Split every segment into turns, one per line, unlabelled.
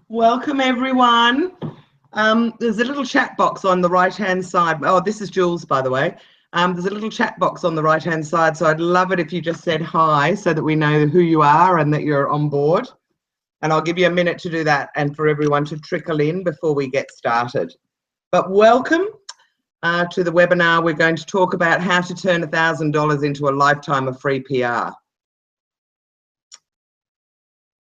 Welcome everyone. There's a little chat box on the right hand side. Oh, this is Jules, by the way. There's a little chat box on the right hand side, so I'd love it if you just said hi so that we know who you are and that you're on board. And I'll give you a minute to do that and for everyone to trickle in before we get started. But welcome to the webinar. We're going to talk about how to turn $1,000 into a lifetime of free PR.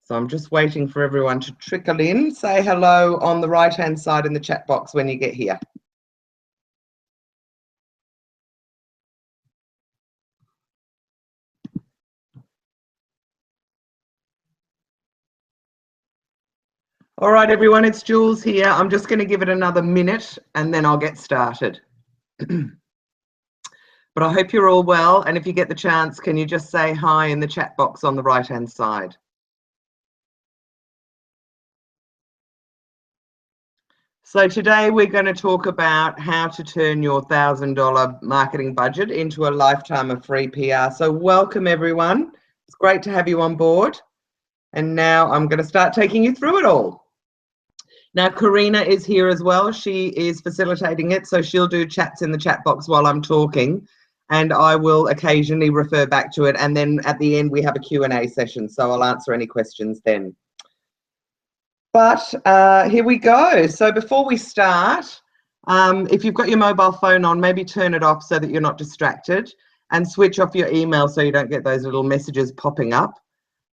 So I'm just waiting for everyone to trickle in. Say hello on the right-hand side in the chat box when you get here. All right, everyone, it's Jules here. I'm just going to give it another minute and then I'll get started. But I hope you're all well. And if you get the chance, can you just say hi in the chat box on the right-hand side? So today we're going to talk about how to turn your $1,000 marketing budget into a lifetime of free PR. So welcome everyone. It's great to have you on board. And now I'm going to start taking you through it all. Now Karina is here as well. She is facilitating it, so she'll do chats in the chat box while I'm talking, and I will occasionally refer back to it. And then at the end we have a Q&A session, so I'll answer any questions then. But here we go. So before we start, if you've got your mobile phone on, maybe turn it off so that you're not distracted, and switch off your email so you don't get those little messages popping up.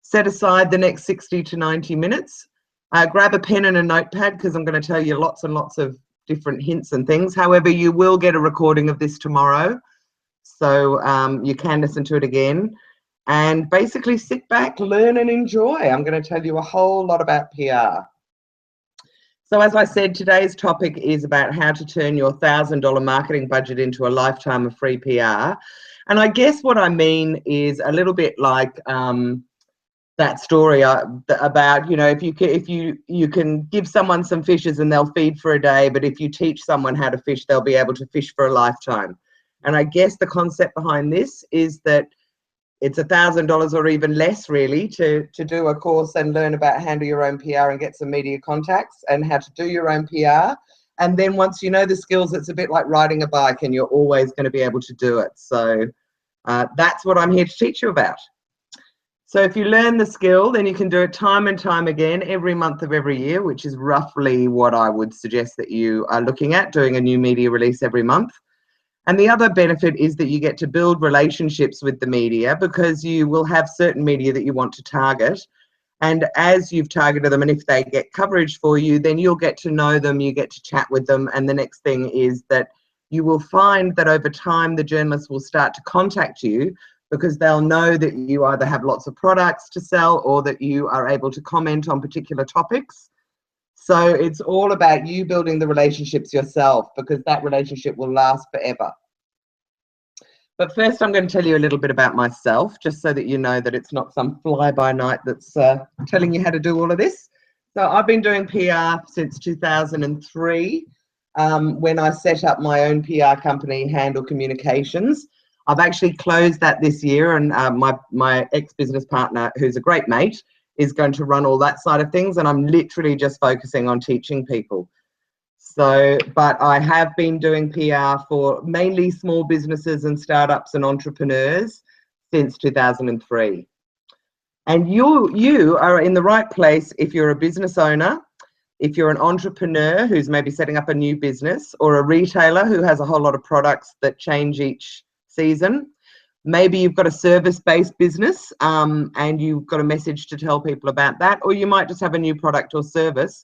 Set aside the next 60 to 90 minutes. Grab a pen and a notepad because I'm going to tell you lots and lots of different hints and things. However, you will get a recording of this tomorrow, so you can listen to it again. And basically sit back, learn and enjoy. I'm going to tell you a whole lot about PR. So as I said, today's topic is about how to turn your $1,000 marketing budget into a lifetime of free PR. And I guess what I mean is a little bit like that story about, you know, if you can give someone some fishes and they'll feed for a day, but if you teach someone how to fish, they'll be able to fish for a lifetime. And I guess the concept behind this is that it's $1,000 or even less really to do a course and learn about how to handle your own PR and get some media contacts and how to do your own PR. And then once you know the skills, it's a bit like riding a bike and you're always going to be able to do it. So that's what I'm here to teach you about. So if you learn the skill, then you can do it time and time again every month of every year, which is roughly what I would suggest that you are looking at, doing a new media release every month. And the other benefit is that you get to build relationships with the media because you will have certain media that you want to target. And as you've targeted them, and if they get coverage for you, then you'll get to know them, you get to chat with them. And the next thing is that you will find that over time, the journalists will start to contact you because they'll know that you either have lots of products to sell or that you are able to comment on particular topics. So it's all about you building the relationships yourself because that relationship will last forever. But first I'm going to tell you a little bit about myself, just so that you know that it's not some fly-by-night that's telling you how to do all of this. So I've been doing PR since 2003 when I set up my own PR company, Handle Communications. I've actually closed that this year, and my ex-business partner, who's a great mate, is going to run all that side of things, and I'm literally just focusing on teaching people. So, but I have been doing PR for mainly small businesses and startups and entrepreneurs since 2003. And you are in the right place if you're a business owner, if you're an entrepreneur who's maybe setting up a new business, or a retailer who has a whole lot of products that change each season. Maybe you've got a service-based business and you've got a message to tell people about that, or you might just have a new product or service.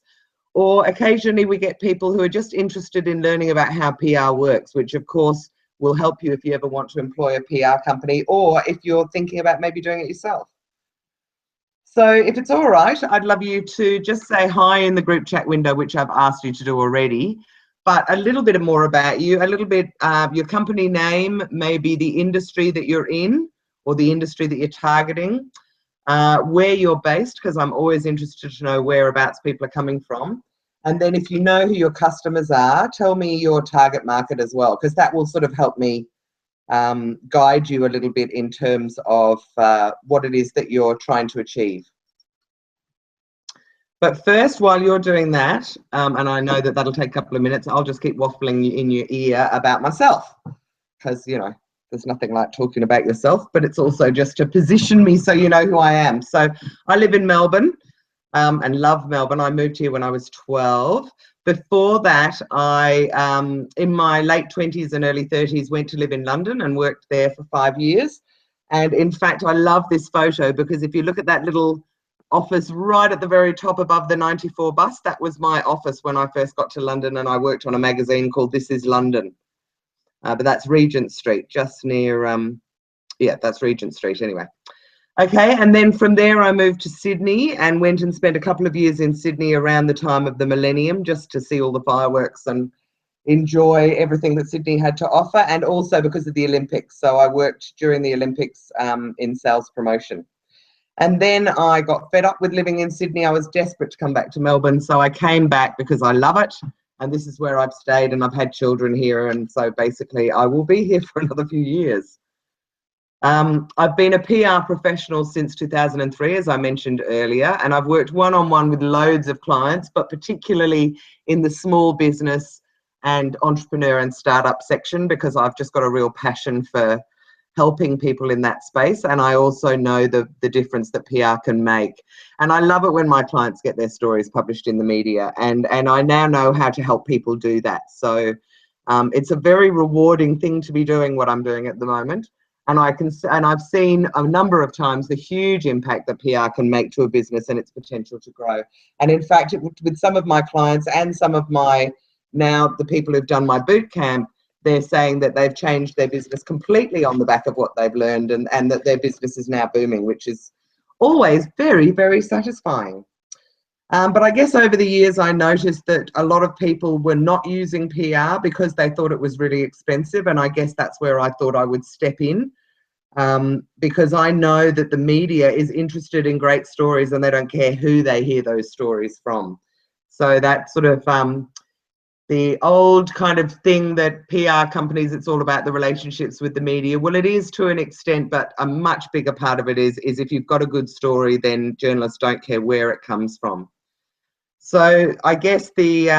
Or occasionally we get people who are just interested in learning about how PR works, which of course will help you if you ever want to employ a PR company or if you're thinking about maybe doing it yourself. So if it's all right, I'd love you to just say hi in the group chat window, which I've asked you to do already. But a little bit more about you, a little bit your company name, maybe the industry that you're in or the industry that you're targeting, where you're based, because I'm always interested to know whereabouts people are coming from. And then if you know who your customers are, tell me your target market as well, because that will sort of help me guide you a little bit in terms of what it is that you're trying to achieve. But first, while you're doing that, and I know that that'll take a couple of minutes, I'll just keep waffling in your ear about myself, because, you know, there's nothing like talking about yourself, but it's also just to position me so you know who I am. So I live in Melbourne, and love Melbourne. I moved here when I was 12. Before that, I, in my late 20s and early 30s, went to live in London and worked there for 5 years. And in fact, I love this photo because if you look at that little office right at the very top above the 94 bus, that was my office when I first got to London, and I worked on a magazine called This Is London. But that's Regent Street, just near, yeah, that's Regent Street anyway. Okay, and then from there I moved to Sydney and went and spent a couple of years in Sydney around the time of the millennium, just to see all the fireworks and enjoy everything that Sydney had to offer, and also because of the Olympics. So I worked during the Olympics in sales promotion. And then I got fed up with living in Sydney. I was desperate to come back to Melbourne, so I came back because I love it, and this is where I've stayed, and I've had children here, and so basically I will be here for another few years. I've been a PR professional since 2003, as I mentioned earlier, and I've worked one-on-one with loads of clients, but particularly in the small business and entrepreneur and startup section, because I've just got a real passion for helping people in that space, and I also know the difference that PR can make. And I love it when my clients get their stories published in the media, and I now know how to help people do that. So it's a very rewarding thing to be doing what I'm doing at the moment. And I've seen a number of times the huge impact that PR can make to a business and its potential to grow. And in fact, with some of my clients and some of my, now the people who've done my boot camp, they're saying that they've changed their business completely on the back of what they've learned, and that their business is now booming, which is always very, very satisfying. But I guess over the years, I noticed that a lot of people were not using PR because they thought it was really expensive. And I guess that's where I thought I would step in, because I know that the media is interested in great stories and they don't care who they hear those stories from. So that sort of the old kind of thing that PR companies, it's all about the relationships with the media. Well, it is to an extent, but a much bigger part of it is if you've got a good story, then journalists don't care where it comes from. So I guess the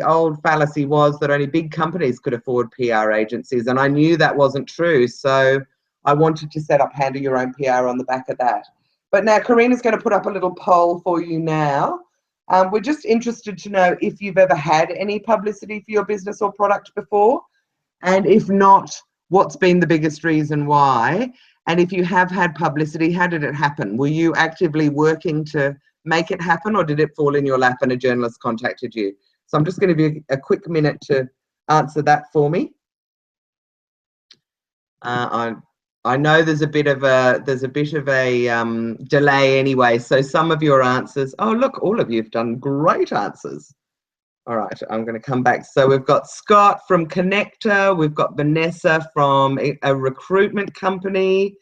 old fallacy was that only big companies could afford PR agencies, and I knew that wasn't true. So I wanted to set up Handle Your Own PR on the back of that. But now Karina's going to put up a little poll for you now. We're just interested to know if you've ever had any publicity for your business or product before, and if not, what's been the biggest reason why? And if you have had publicity, how did it happen? Were you actively working to make it happen, or did it fall in your lap and a journalist contacted you? So I'm just going to give you a quick minute to answer that for me. I know there's a bit of a delay anyway, so some of your answers, oh look, all of you have done great answers. All right, I'm going to come back. So we've got Scott from Connector, we've got Vanessa from a recruitment company,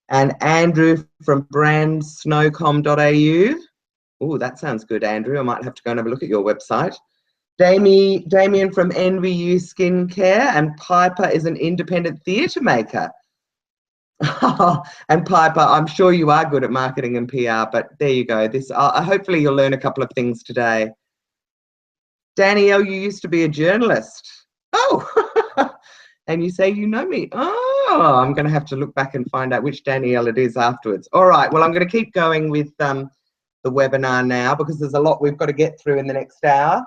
and Andrew from brandsnowcom.au. Oh, that sounds good, Andrew. I might have to go and have a look at your website. Damien from NVU Skincare, and Piper is an independent theatre maker. And Piper, I'm sure you are good at marketing and PR, but there you go. Hopefully you'll learn a couple of things today. Danielle, you used to be a journalist. Oh, and you say you know me. Oh, I'm going to have to look back and find out which Danielle it is afterwards. All right, well, I'm going to keep going with the webinar now because there's a lot we've got to get through in the next hour.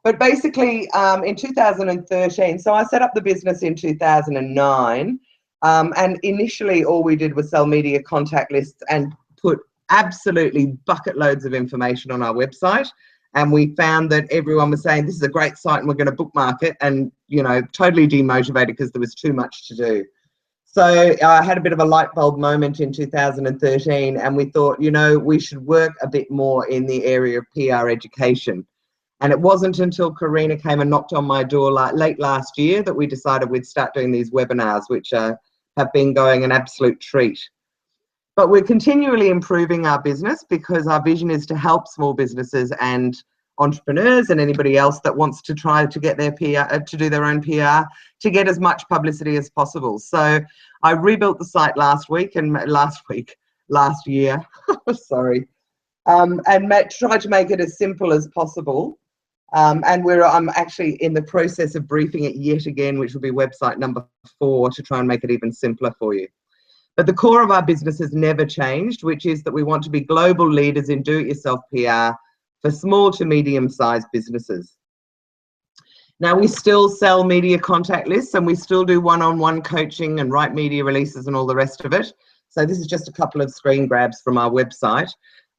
But basically, in 2013, so I set up the business in 2009, and initially all we did was sell media contact lists and put absolutely bucket loads of information on our website. And we found that everyone was saying, this is a great site and we're going to bookmark it, and, you know, totally demotivated because there was too much to do. So I had a bit of a light bulb moment in 2013, and we thought, you know, we should work a bit more in the area of PR education. And it wasn't until Karina came and knocked on my door late last year that we decided we'd start doing these webinars, which have been going an absolute treat. But we're continually improving our business because our vision is to help small businesses and entrepreneurs and anybody else that wants to try to get their PR, to do their own PR, to get as much publicity as possible. So I rebuilt the site last year, sorry. try to make it as simple as possible. And I'm actually in the process of briefing it yet again, which will be website number 4, to try and make it even simpler for you. But the core of our business has never changed, which is that we want to be global leaders in do-it-yourself PR for small to medium-sized businesses. Now, we still sell media contact lists, and we still do one-on-one coaching and write media releases and all the rest of it. So this is just a couple of screen grabs from our website.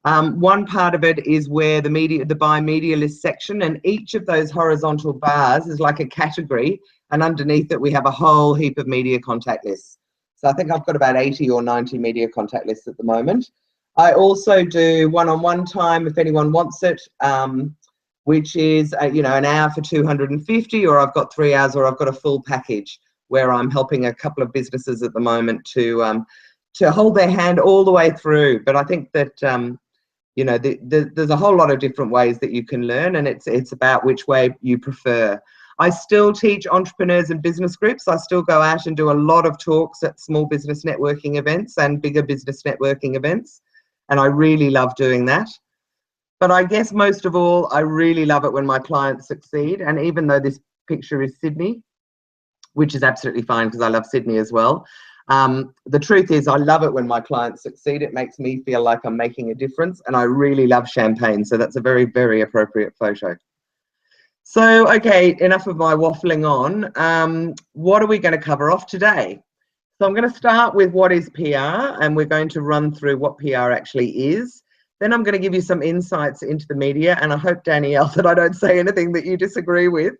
One part of it is where the buy media list section, and each of those horizontal bars is like a category, and underneath it we have a whole heap of media contact lists. So I think I've got about 80 or 90 media contact lists at the moment. I also do one-on-one time if anyone wants it, which is an hour for 250, or I've got 3 hours, or I've got a full package where I'm helping a couple of businesses at the moment to hold their hand all the way through. But I think that there's a whole lot of different ways that you can learn, and it's about which way you prefer. I still teach entrepreneurs and business groups. I still go out and do a lot of talks at small business networking events and bigger business networking events, and I really love doing that. But I guess most of all, I really love it when my clients succeed. And even though this picture is Sydney, which is absolutely fine because I love Sydney as well, the truth is I love it when my clients succeed. It makes me feel like I'm making a difference, and I really love champagne. So that's a very, very appropriate photo. So, okay, enough of my waffling on. What are we going to cover off today? So I'm going to start with what is PR, and we're going to run through what PR actually is. Then I'm going to give you some insights into the media, and I hope, Danielle, that I don't say anything that you disagree with.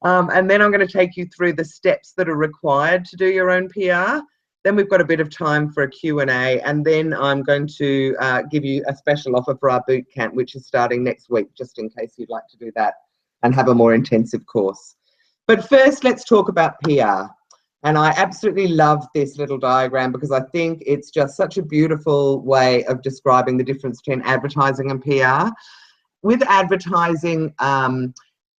And then I'm going to take you through the steps that are required to do your own PR. Then we've got a bit of time for a Q&A, and then I'm going to give you a special offer for our boot camp, which is starting next week, just in case you'd like to do that and have a more intensive course. But first, let's talk about PR. And I absolutely love this little diagram because I think it's just such a beautiful way of describing the difference between advertising and PR. With advertising,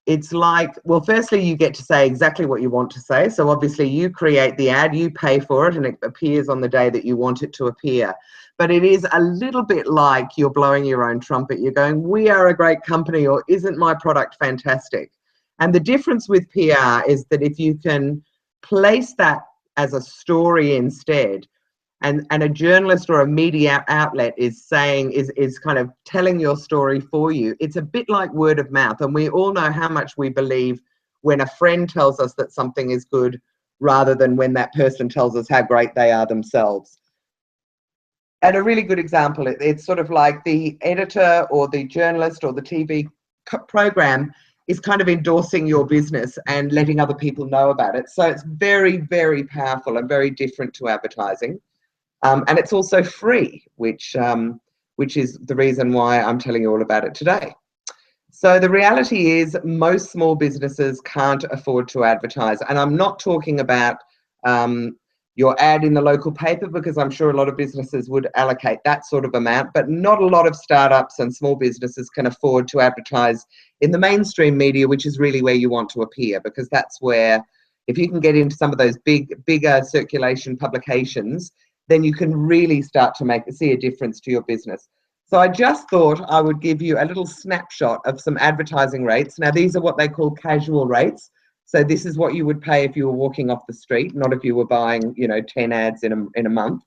it's like, well, firstly, you get to say exactly what you want to say. So obviously you create the ad, you pay for it, and it appears on the day that you want it to appear. But it is a little bit like you're blowing your own trumpet. You're going, we are a great company, or isn't my product fantastic? And the difference with PR is that if you can place that as a story instead, and a journalist or a media outlet is kind of telling your story for you, it's a bit like word of mouth. And we all know how much we believe when a friend tells us that something is good rather than when that person tells us how great they are themselves. And a really good example, it's sort of like the editor or the journalist or the TV program is kind of endorsing your business and letting other people know about it. So it's very, very powerful and very different to advertising. And it's also free, which is the reason why I'm telling you all about it today. So the reality is most small businesses can't afford to advertise. And I'm not talking about your ad in the local paper, because I'm sure a lot of businesses would allocate that sort of amount, but not a lot of startups and small businesses can afford to advertise in the mainstream media, which is really where you want to appear, because that's where, if you can get into some of those bigger circulation publications, then you can really start to see a difference to your business. So I just thought I would give you a little snapshot of some advertising rates. Now, these are what they call casual rates. So this is what you would pay if you were walking off the street, not if you were buying, 10 ads in a month,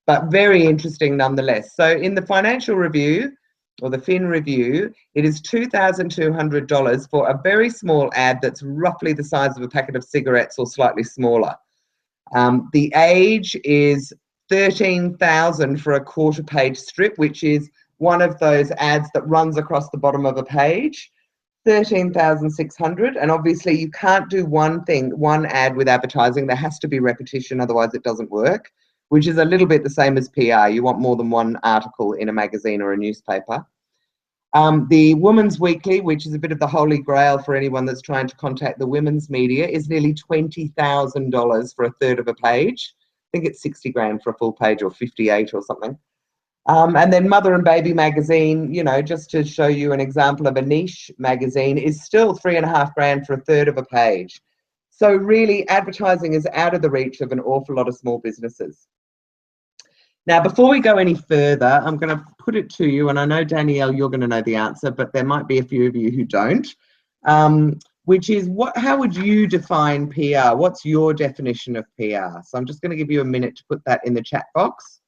but very interesting nonetheless. So in the Financial Review, or the Fin Review, it is $2,200 for a very small ad that's roughly the size of a packet of cigarettes or slightly smaller. The Age is $13,000 for a quarter-page strip, which is one of those ads that runs across the bottom of a page. $13,600, and obviously you can't do one ad with advertising. There has to be repetition, otherwise it doesn't work, which is a little bit the same as PR. You want more than one article in a magazine or a newspaper. The Women's Weekly, which is a bit of the holy grail for anyone that's trying to contact the women's media, is nearly $20,000 for a third of a page. I think it's 60 grand for a full page, or 58 or something. And then Mother and Baby magazine, just to show you an example of a niche magazine, is still 3.5 grand for a third of a page. So really, advertising is out of the reach of an awful lot of small businesses. Now, before we go any further, I'm going to put it to you, and I know, Danielle, you're going to know the answer, but there might be a few of you who don't, which is, how would you define PR? What's your definition of PR? So I'm just going to give you a minute to put that in the chat box,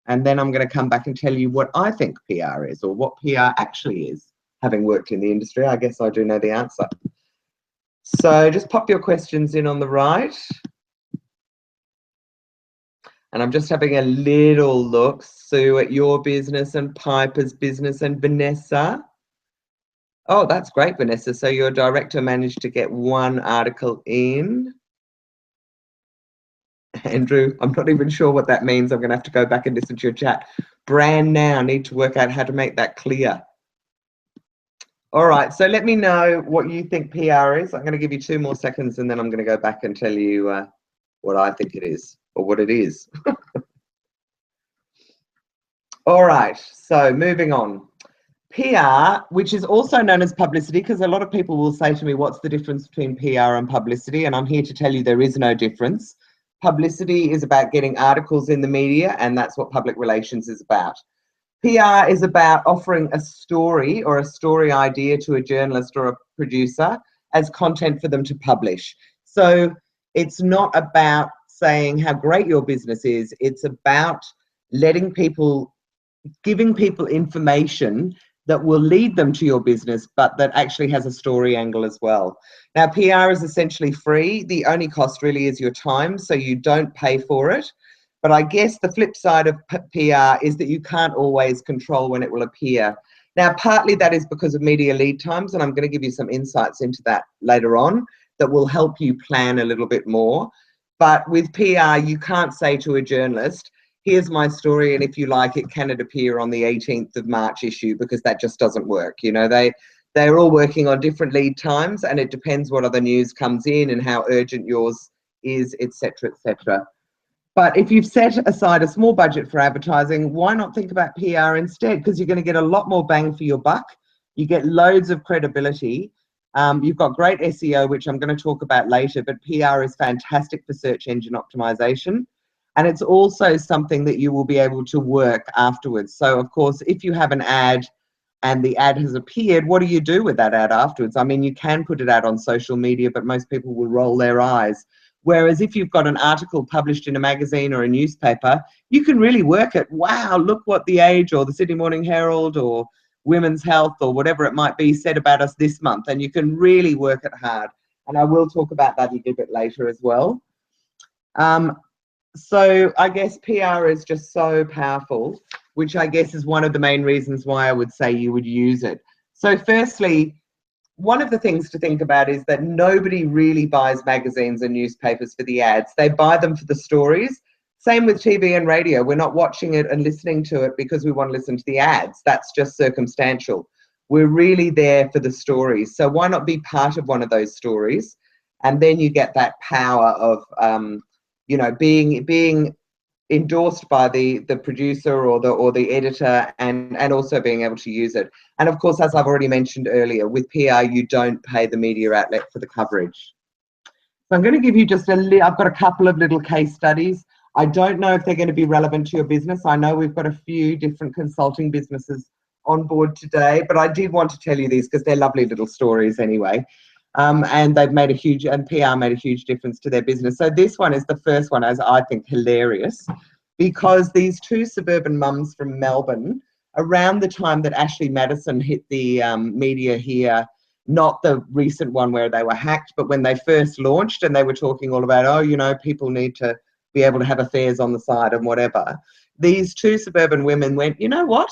and then I'm going to come back and tell you what I think PR is, or what PR actually is. Having worked in the industry, I guess I do know the answer. So just pop your questions in on the right. And I'm just having a little look, Sue, at your business and Piper's business and Vanessa. Oh, that's great, Vanessa. So your director managed to get one article in. Andrew, I'm not even sure what that means. I'm going to have to go back and listen to your chat. Brand now, need to work out how to make that clear. All right, so let me know what you think PR is. I'm going to give you 2 more seconds, and then I'm going to go back and tell you what I think it is, or what it is. All right, so moving on. PR, which is also known as publicity, because a lot of people will say to me, what's the difference between PR and publicity? And I'm here to tell you there is no difference. Publicity is about getting articles in the media, and that's what public relations is about. PR is about offering a story or a story idea to a journalist or a producer as content for them to publish. So it's not about saying how great your business is, it's about letting people, giving people information that will lead them to your business, but that actually has a story angle as well. Now, PR is essentially free. The only cost really is your time, so you don't pay for it. But I guess the flip side of PR is that you can't always control when it will appear. Now, partly that is because of media lead times, and I'm going to give you some insights into that later on that will help you plan a little bit more. But with PR, you can't say to a journalist, here's my story, and if you like it, can it appear on the 18th of March issue? Because that just doesn't work. You know, they're all working on different lead times, and it depends what other news comes in and how urgent yours is, etc., etc. But if you've set aside a small budget for advertising, why not think about PR instead? Because you're going to get a lot more bang for your buck. You get loads of credibility. You've got great SEO, which I'm going to talk about later, but PR is fantastic for search engine optimization. And it's also something that you will be able to work afterwards. So, of course, if you have an ad and the ad has appeared, what do you do with that ad afterwards? I mean, you can put it out on social media, but most people will roll their eyes. Whereas if you've got an article published in a magazine or a newspaper, you can really work it. Wow, look what The Age or the Sydney Morning Herald or Women's Health or whatever it might be said about us this month. And you can really work it hard. And I will talk about that a little bit later as well. So I guess PR is just so powerful, which I guess is one of the main reasons why I would say you would use it. So firstly, one of the things to think about is that nobody really buys magazines and newspapers for the ads. They buy them for the stories. Same with TV and radio. We're not watching it and listening to it because we want to listen to the ads. That's just circumstantial. We're really there for the stories. So why not be part of one of those stories? And then you get that power of, you know, being endorsed by the producer or the editor, and also being able to use it. And of course, as I've already mentioned earlier, with PR you don't pay the media outlet for the coverage. So I'm going to give you just I've got a couple of little case studies. I don't know if they're going to be relevant to your business. I know we've got a few different consulting businesses on board today, but I did want to tell you these because they're lovely little stories anyway. And they've made and PR made a huge difference to their business. So this one is the first one, as I think, hilarious, because these 2 suburban mums from Melbourne, around the time that Ashley Madison hit the media here, not the recent one where they were hacked, but when they first launched and they were talking all about, oh, you know, people need to be able to have affairs on the side and whatever, these 2 suburban women went, you know what?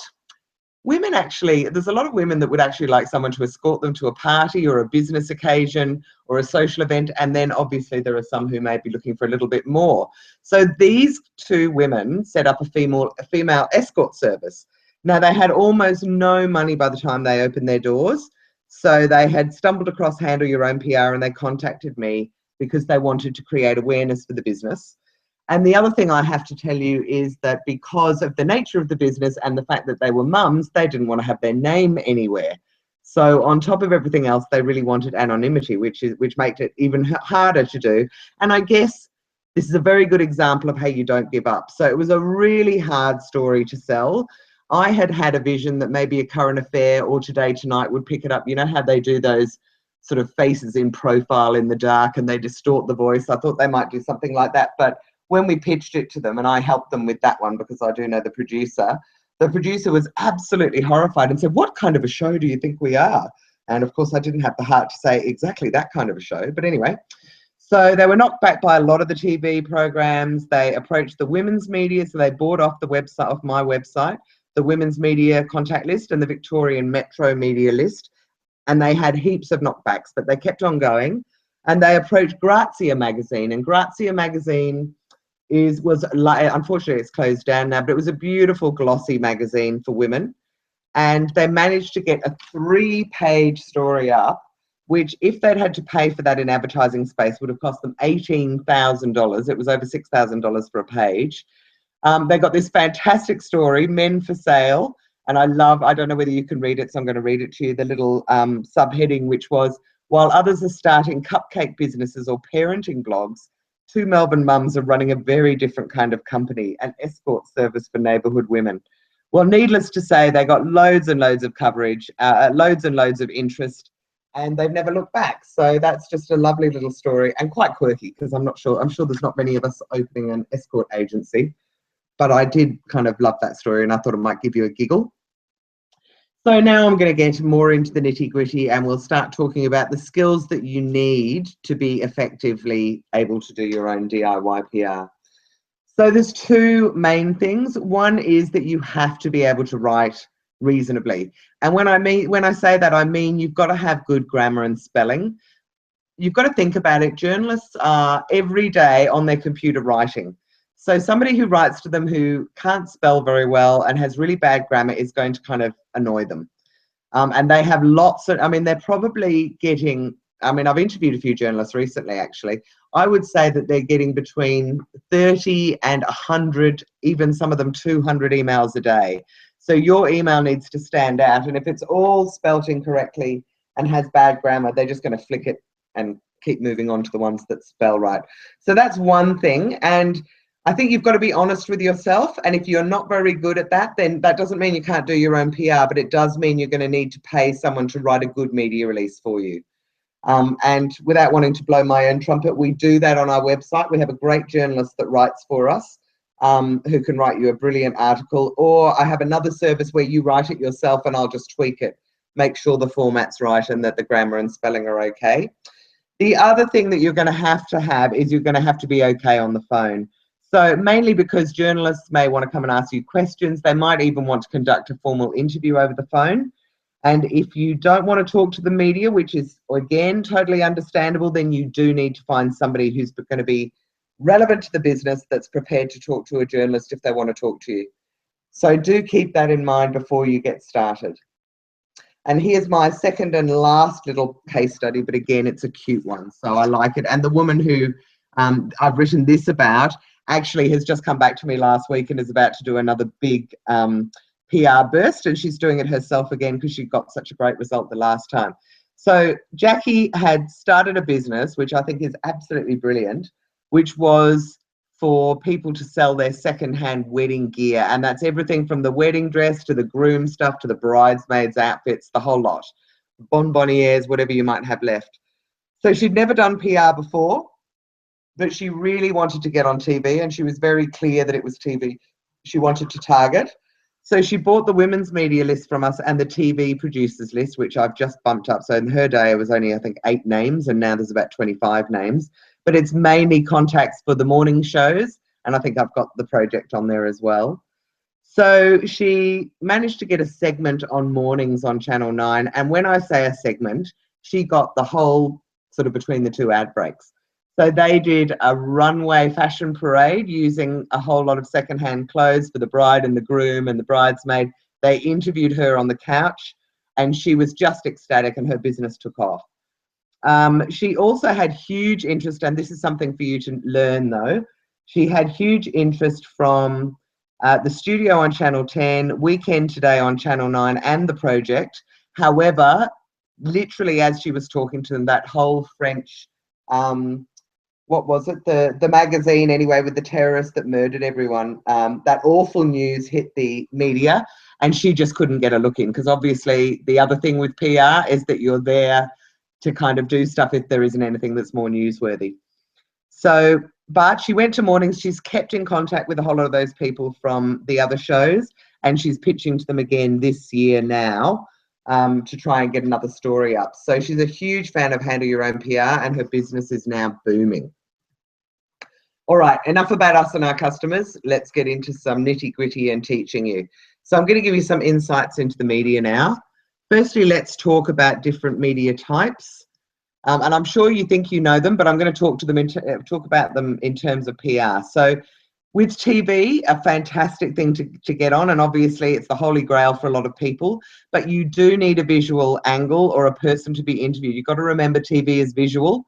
Women actually, there's a lot of women that would actually like someone to escort them to a party or a business occasion or a social event. And then obviously there are some who may be looking for a little bit more. So these 2 women set up a female escort service. Now, they had almost no money by the time they opened their doors. So they had stumbled across Handle Your Own PR, and they contacted me because they wanted to create awareness for the business. And the other thing I have to tell you is that because of the nature of the business and the fact that they were mums, they didn't want to have their name anywhere. So on top of everything else, they really wanted anonymity, which made it even harder to do. And I guess This is a very good example of how you don't give up. So it was a really hard story to sell. I had a vision that maybe a current affair or Today Tonight would pick it up. You know how they do those sort of faces in profile in the dark and they distort the voice? I thought they might do something like that. But when we pitched it to them, and I helped them with that one because I do know the producer was absolutely horrified and said, "What kind of a show do you think we are?" And of course, I didn't have the heart to say exactly that kind of a show. But anyway, so they were knocked back by a lot of the TV programs. They approached the women's media, so they bought off the website, off my website, the women's media contact list and the Victorian Metro media list. And they had heaps of knockbacks, but they kept on going. And they approached Grazia magazine, and Grazia magazine was like, unfortunately it's closed down now, but it was a beautiful glossy magazine for women. And they managed to get a 3-page story up, which if they'd had to pay for that in advertising space would have cost them $18,000. It was over $6,000 for a page. They got this fantastic story, Men for Sale. And I don't know whether you can read it, so I'm going to read it to you, the little subheading, which was, while others are starting cupcake businesses or parenting blogs, 2 Melbourne mums are running a very different kind of company, an escort service for neighbourhood women. Well, needless to say, they got loads and loads of coverage, loads and loads of interest, and they've never looked back. So that's just a lovely little story and quite quirky because I'm sure there's not many of us opening an escort agency, but I did kind of love that story and I thought it might give you a giggle. So now I'm going to get more into the nitty gritty and we'll start talking about the skills that you need to be effectively able to do your own DIY PR. So there's 2 main things. One is that you have to be able to write reasonably. And when I say that, I mean you've got to have good grammar and spelling. You've got to think about it. Journalists are every day on their computer writing. So somebody who writes to them who can't spell very well and has really bad grammar is going to kind of annoy them. And they have lots of, they're probably getting, I've interviewed a few journalists recently, actually. I would say that they're getting between 30 and 100, even some of them 200 emails a day. So your email needs to stand out. And if it's all spelt incorrectly and has bad grammar, they're just going to flick it and keep moving on to the ones that spell right. So that's one thing. And I think you've got to be honest with yourself. And if you're not very good at that, then that doesn't mean you can't do your own PR, but it does mean you're going to need to pay someone to write a good media release for you. And without wanting to blow my own trumpet, we do that on our website. We have a great journalist that writes for us, who can write you a brilliant article. Or I have another service where you write it yourself and I'll just tweak it, make sure the format's right and that the grammar and spelling are okay. The other thing that you're going to have is you're going to have to be okay on the phone. So mainly because journalists may want to come and ask you questions. They might even want to conduct a formal interview over the phone. And if you don't want to talk to the media, which is, again, totally understandable, then you do need to find somebody who's going to be relevant to the business that's prepared to talk to a journalist if they want to talk to you. So do keep that in mind before you get started. And here's my second and last little case study, but again, it's a cute one, so I like it. And the woman who I've written this about actually has just come back to me last week and is about to do another big PR burst, and she's doing it herself again because she got such a great result the last time. So Jackie had started a business, which I think is absolutely brilliant, which was for people to sell their second-hand wedding gear, and that's everything from the wedding dress to the groom stuff to the bridesmaids' outfits, the whole lot, bonbonnières, whatever you might have left. So she'd never done PR before, but she really wanted to get on TV, and she was very clear that it was TV she wanted to target. So she bought the women's media list from us and the TV producers list, which I've just bumped up. So in her day, it was only, I think, 8 names, and now there's about 25 names. But it's mainly contacts for the morning shows, and I think I've got the project on there as well. So she managed to get a segment on mornings on Channel 9, and when I say a segment, she got the whole sort of between the 2 ad breaks. So they did a runway fashion parade using a whole lot of secondhand clothes for the bride and the groom and the bridesmaid. They interviewed her on the couch and she was just ecstatic and her business took off. She also had huge interest, and this is something for you to learn though. She had huge interest from the studio on Channel 10, Weekend Today on Channel 9 and The Project. However, literally as she was talking to them, that whole French what was it, the magazine anyway, with the terrorist that murdered everyone. That awful news hit the media, and she just couldn't get a look in, because obviously the other thing with PR is that you're there to kind of do stuff if there isn't anything that's more newsworthy. So, but she went to mornings. She's kept in contact with a whole lot of those people from the other shows, and she's pitching to them again this year now, to try and get another story up. So she's a huge fan of Handle Your Own PR, and her business is now booming. All right, enough about us and our customers. Let's get into some nitty gritty and teaching you. So I'm going to give you some insights into the media now. Firstly, let's talk about different media types. And I'm sure you think you know them, but I'm going to talk about them in terms of PR. So with TV, a fantastic thing to get on, and obviously it's the holy grail for a lot of people, but you do need a visual angle or a person to be interviewed. You've got to remember TV is visual.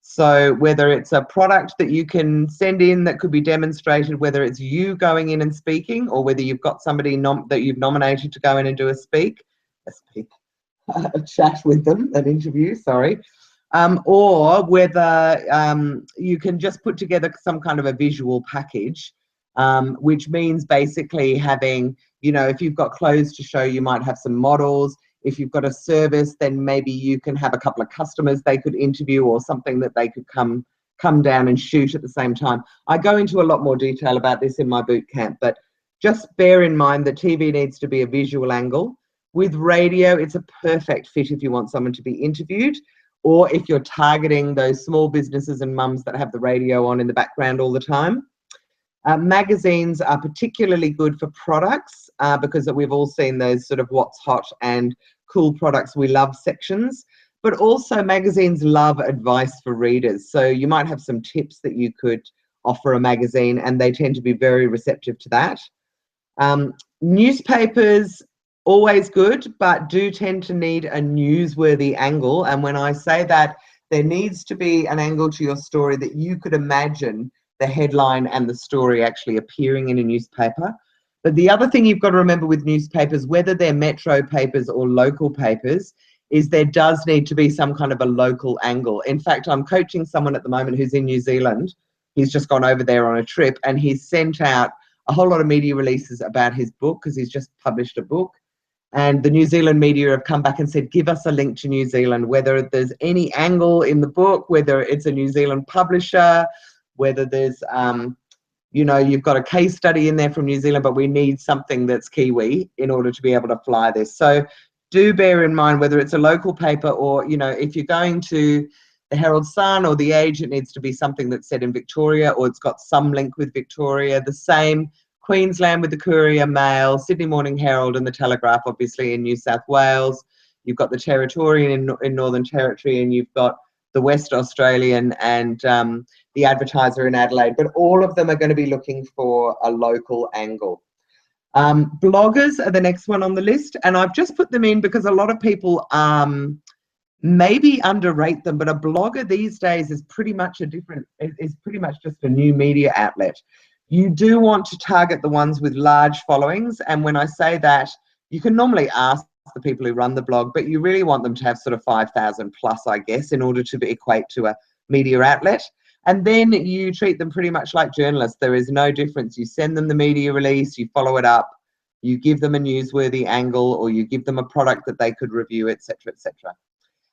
So whether it's a product that you can send in that could be demonstrated, whether it's you going in and speaking, or whether you've got somebody that you've nominated to go in and do a chat with them, an interview, sorry. Or whether you can just put together some kind of a visual package, which means basically having, if you've got clothes to show, you might have some models. If you've got a service, then maybe you can have a couple of customers they could interview, or something that they could come down and shoot at the same time. I go into a lot more detail about this in my boot camp, but just bear in mind that TV needs to be a visual angle. With radio, it's a perfect fit if you want someone to be interviewed, or if you're targeting those small businesses and mums that have the radio on in the background all the time. Magazines are particularly good for products, because we've all seen those sort of what's hot and cool products we love sections, but also magazines love advice for readers. So you might have some tips that you could offer a magazine, and they tend to be very receptive to that. Newspapers, always good, but do tend to need a newsworthy angle. And when I say that, there needs to be an angle to your story that you could imagine the headline and the story actually appearing in a newspaper. But the other thing you've got to remember with newspapers, whether they're metro papers or local papers, is there does need to be some kind of a local angle. In fact, I'm coaching someone at the moment who's in New Zealand. He's just gone over there on a trip, and he's sent out a whole lot of media releases about his book, because he's just published a book. And the New Zealand media have come back and said, give us a link to New Zealand, whether there's any angle in the book, whether it's a New Zealand publisher, whether there's, you've got a case study in there from New Zealand, but we need something that's Kiwi in order to be able to fly this. So do bear in mind whether it's a local paper, or, if you're going to the Herald Sun or the Age, it needs to be something that's set in Victoria, or it's got some link with Victoria. The same Queensland with the Courier Mail, Sydney Morning Herald and the Telegraph, obviously in New South Wales. You've got the Territorian in Northern Territory, and you've got the West Australian and the Advertiser in Adelaide. But all of them are going to be looking for a local angle. Bloggers are the next one on the list, and I've just put them in because a lot of people maybe underrate them, but a blogger these days is pretty much just a new media outlet. You do want to target the ones with large followings, and when I say that, you can normally ask the people who run the blog, but you really want them to have sort of 5,000 plus, I guess, in order to equate to a media outlet. And then you treat them pretty much like journalists. There is no difference. You send them the media release, you follow it up, you give them a newsworthy angle, or you give them a product that they could review, etc., etc.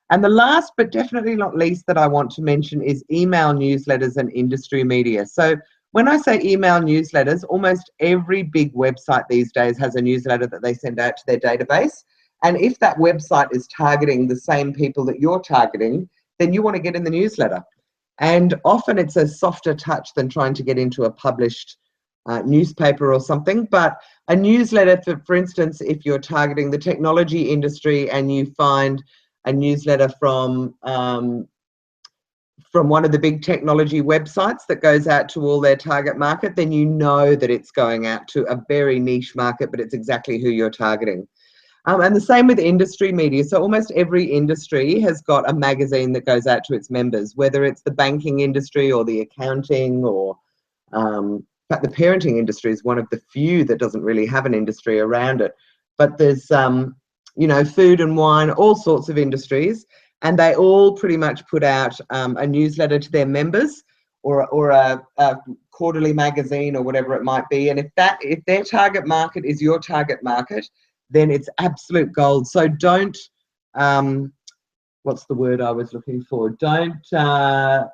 And the last, but definitely not least, that I want to mention is email newsletters and industry media. So when I say email newsletters, almost every big website these days has a newsletter that they send out to their database. And if that website is targeting the same people that you're targeting, then you want to get in the newsletter. And often it's a softer touch than trying to get into a published newspaper or something. But a newsletter, for instance, if you're targeting the technology industry and you find a newsletter from one of the big technology websites that goes out to all their target market, then you know that it's going out to a very niche market, but it's exactly who you're targeting. And the same with industry media. So almost every industry has got a magazine that goes out to its members, whether it's the banking industry or the accounting, or in fact, the parenting industry is one of the few that doesn't really have an industry around it. But there's, food and wine, all sorts of industries, and they all pretty much put out a newsletter to their members, or a quarterly magazine or whatever it might be. And if their target market is your target market, then it's absolute gold. So don't, what's the word I was looking for? Don't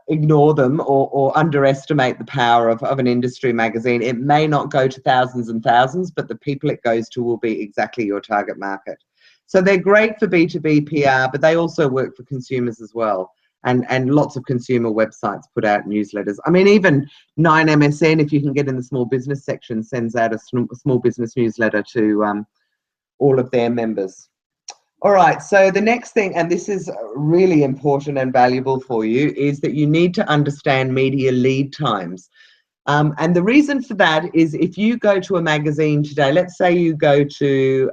ignore them or underestimate the power of an industry magazine. It may not go to thousands and thousands, but the people it goes to will be exactly your target market. So they're great for B2B PR, but they also work for consumers as well. And lots of consumer websites put out newsletters. I mean, even 9MSN, if you can get in the small business section, sends out a small business newsletter to all of their members. All right, so the next thing, and this is really important and valuable for you, is that you need to understand media lead times. And the reason for that is if you go to a magazine today, let's say you go to,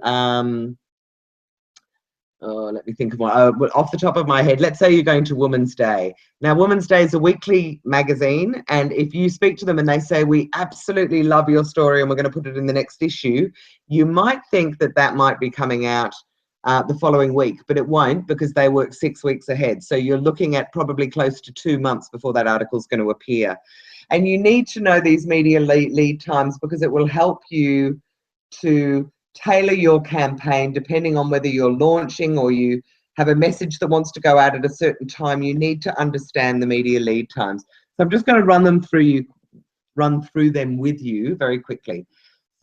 let me think of one. Off the top of my head, let's say you're going to Women's Day. Now, Women's Day is a weekly magazine, and if you speak to them and they say, we absolutely love your story and we're going to put it in the next issue, you might think that that might be coming out the following week, but it won't, because they work 6 weeks ahead. So you're looking at probably close to 2 months before that article is going to appear. And you need to know these media lead times because it will help you to tailor your campaign depending on whether you're launching or you have a message that wants to go out at a certain time. You need to understand the media lead times. So I'm just going to run through them with you very quickly.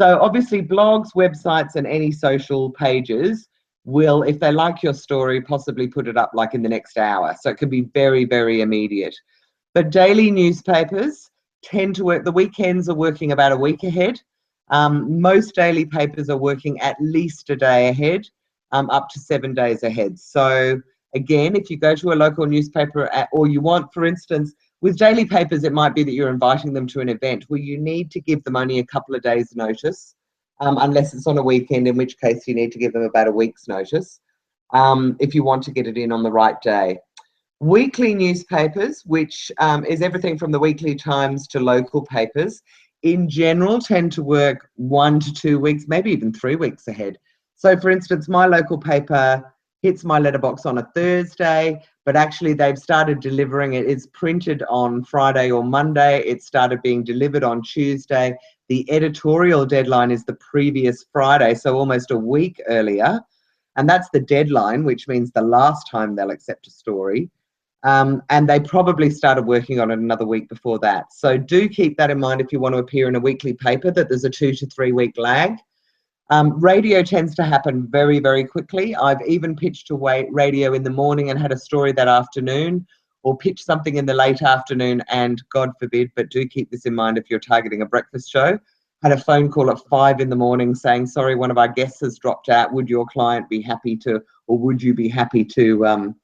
So obviously blogs, websites, and any social pages will, if they like your story, possibly put it up like in the next hour. So it can be very, very immediate. But daily newspapers tend to work, the weekends are working about a week ahead. Most daily papers are working at least a day ahead, up to 7 days ahead. So again, if you go to a local newspaper or you want, for instance, with daily papers, it might be that you're inviting them to an event where you need to give them only a couple of days notice, unless it's on a weekend, in which case you need to give them about a week's notice, if you want to get it in on the right day. Weekly newspapers, which is everything from the Weekly Times to local papers, in general tend to work 1 to 2 weeks, maybe even 3 weeks ahead. So for instance, my local paper hits my letterbox on a Thursday, but actually they've started delivering it. It's printed on Friday or Monday. It started being delivered on Tuesday. The editorial deadline is the previous Friday, so almost a week earlier. And that's the deadline, which means the last time they'll accept a story. And they probably started working on it another week before that. So do keep that in mind if you want to appear in a weekly paper, that there's a 2 to 3 week lag. Radio tends to happen very, very quickly. I've even pitched to radio in the morning and had a story that afternoon, or pitched something in the late afternoon, and God forbid, but do keep this in mind if you're targeting a breakfast show, had a phone call at 5 in the morning saying, sorry, one of our guests has dropped out. Would your client be happy to, or would you be happy to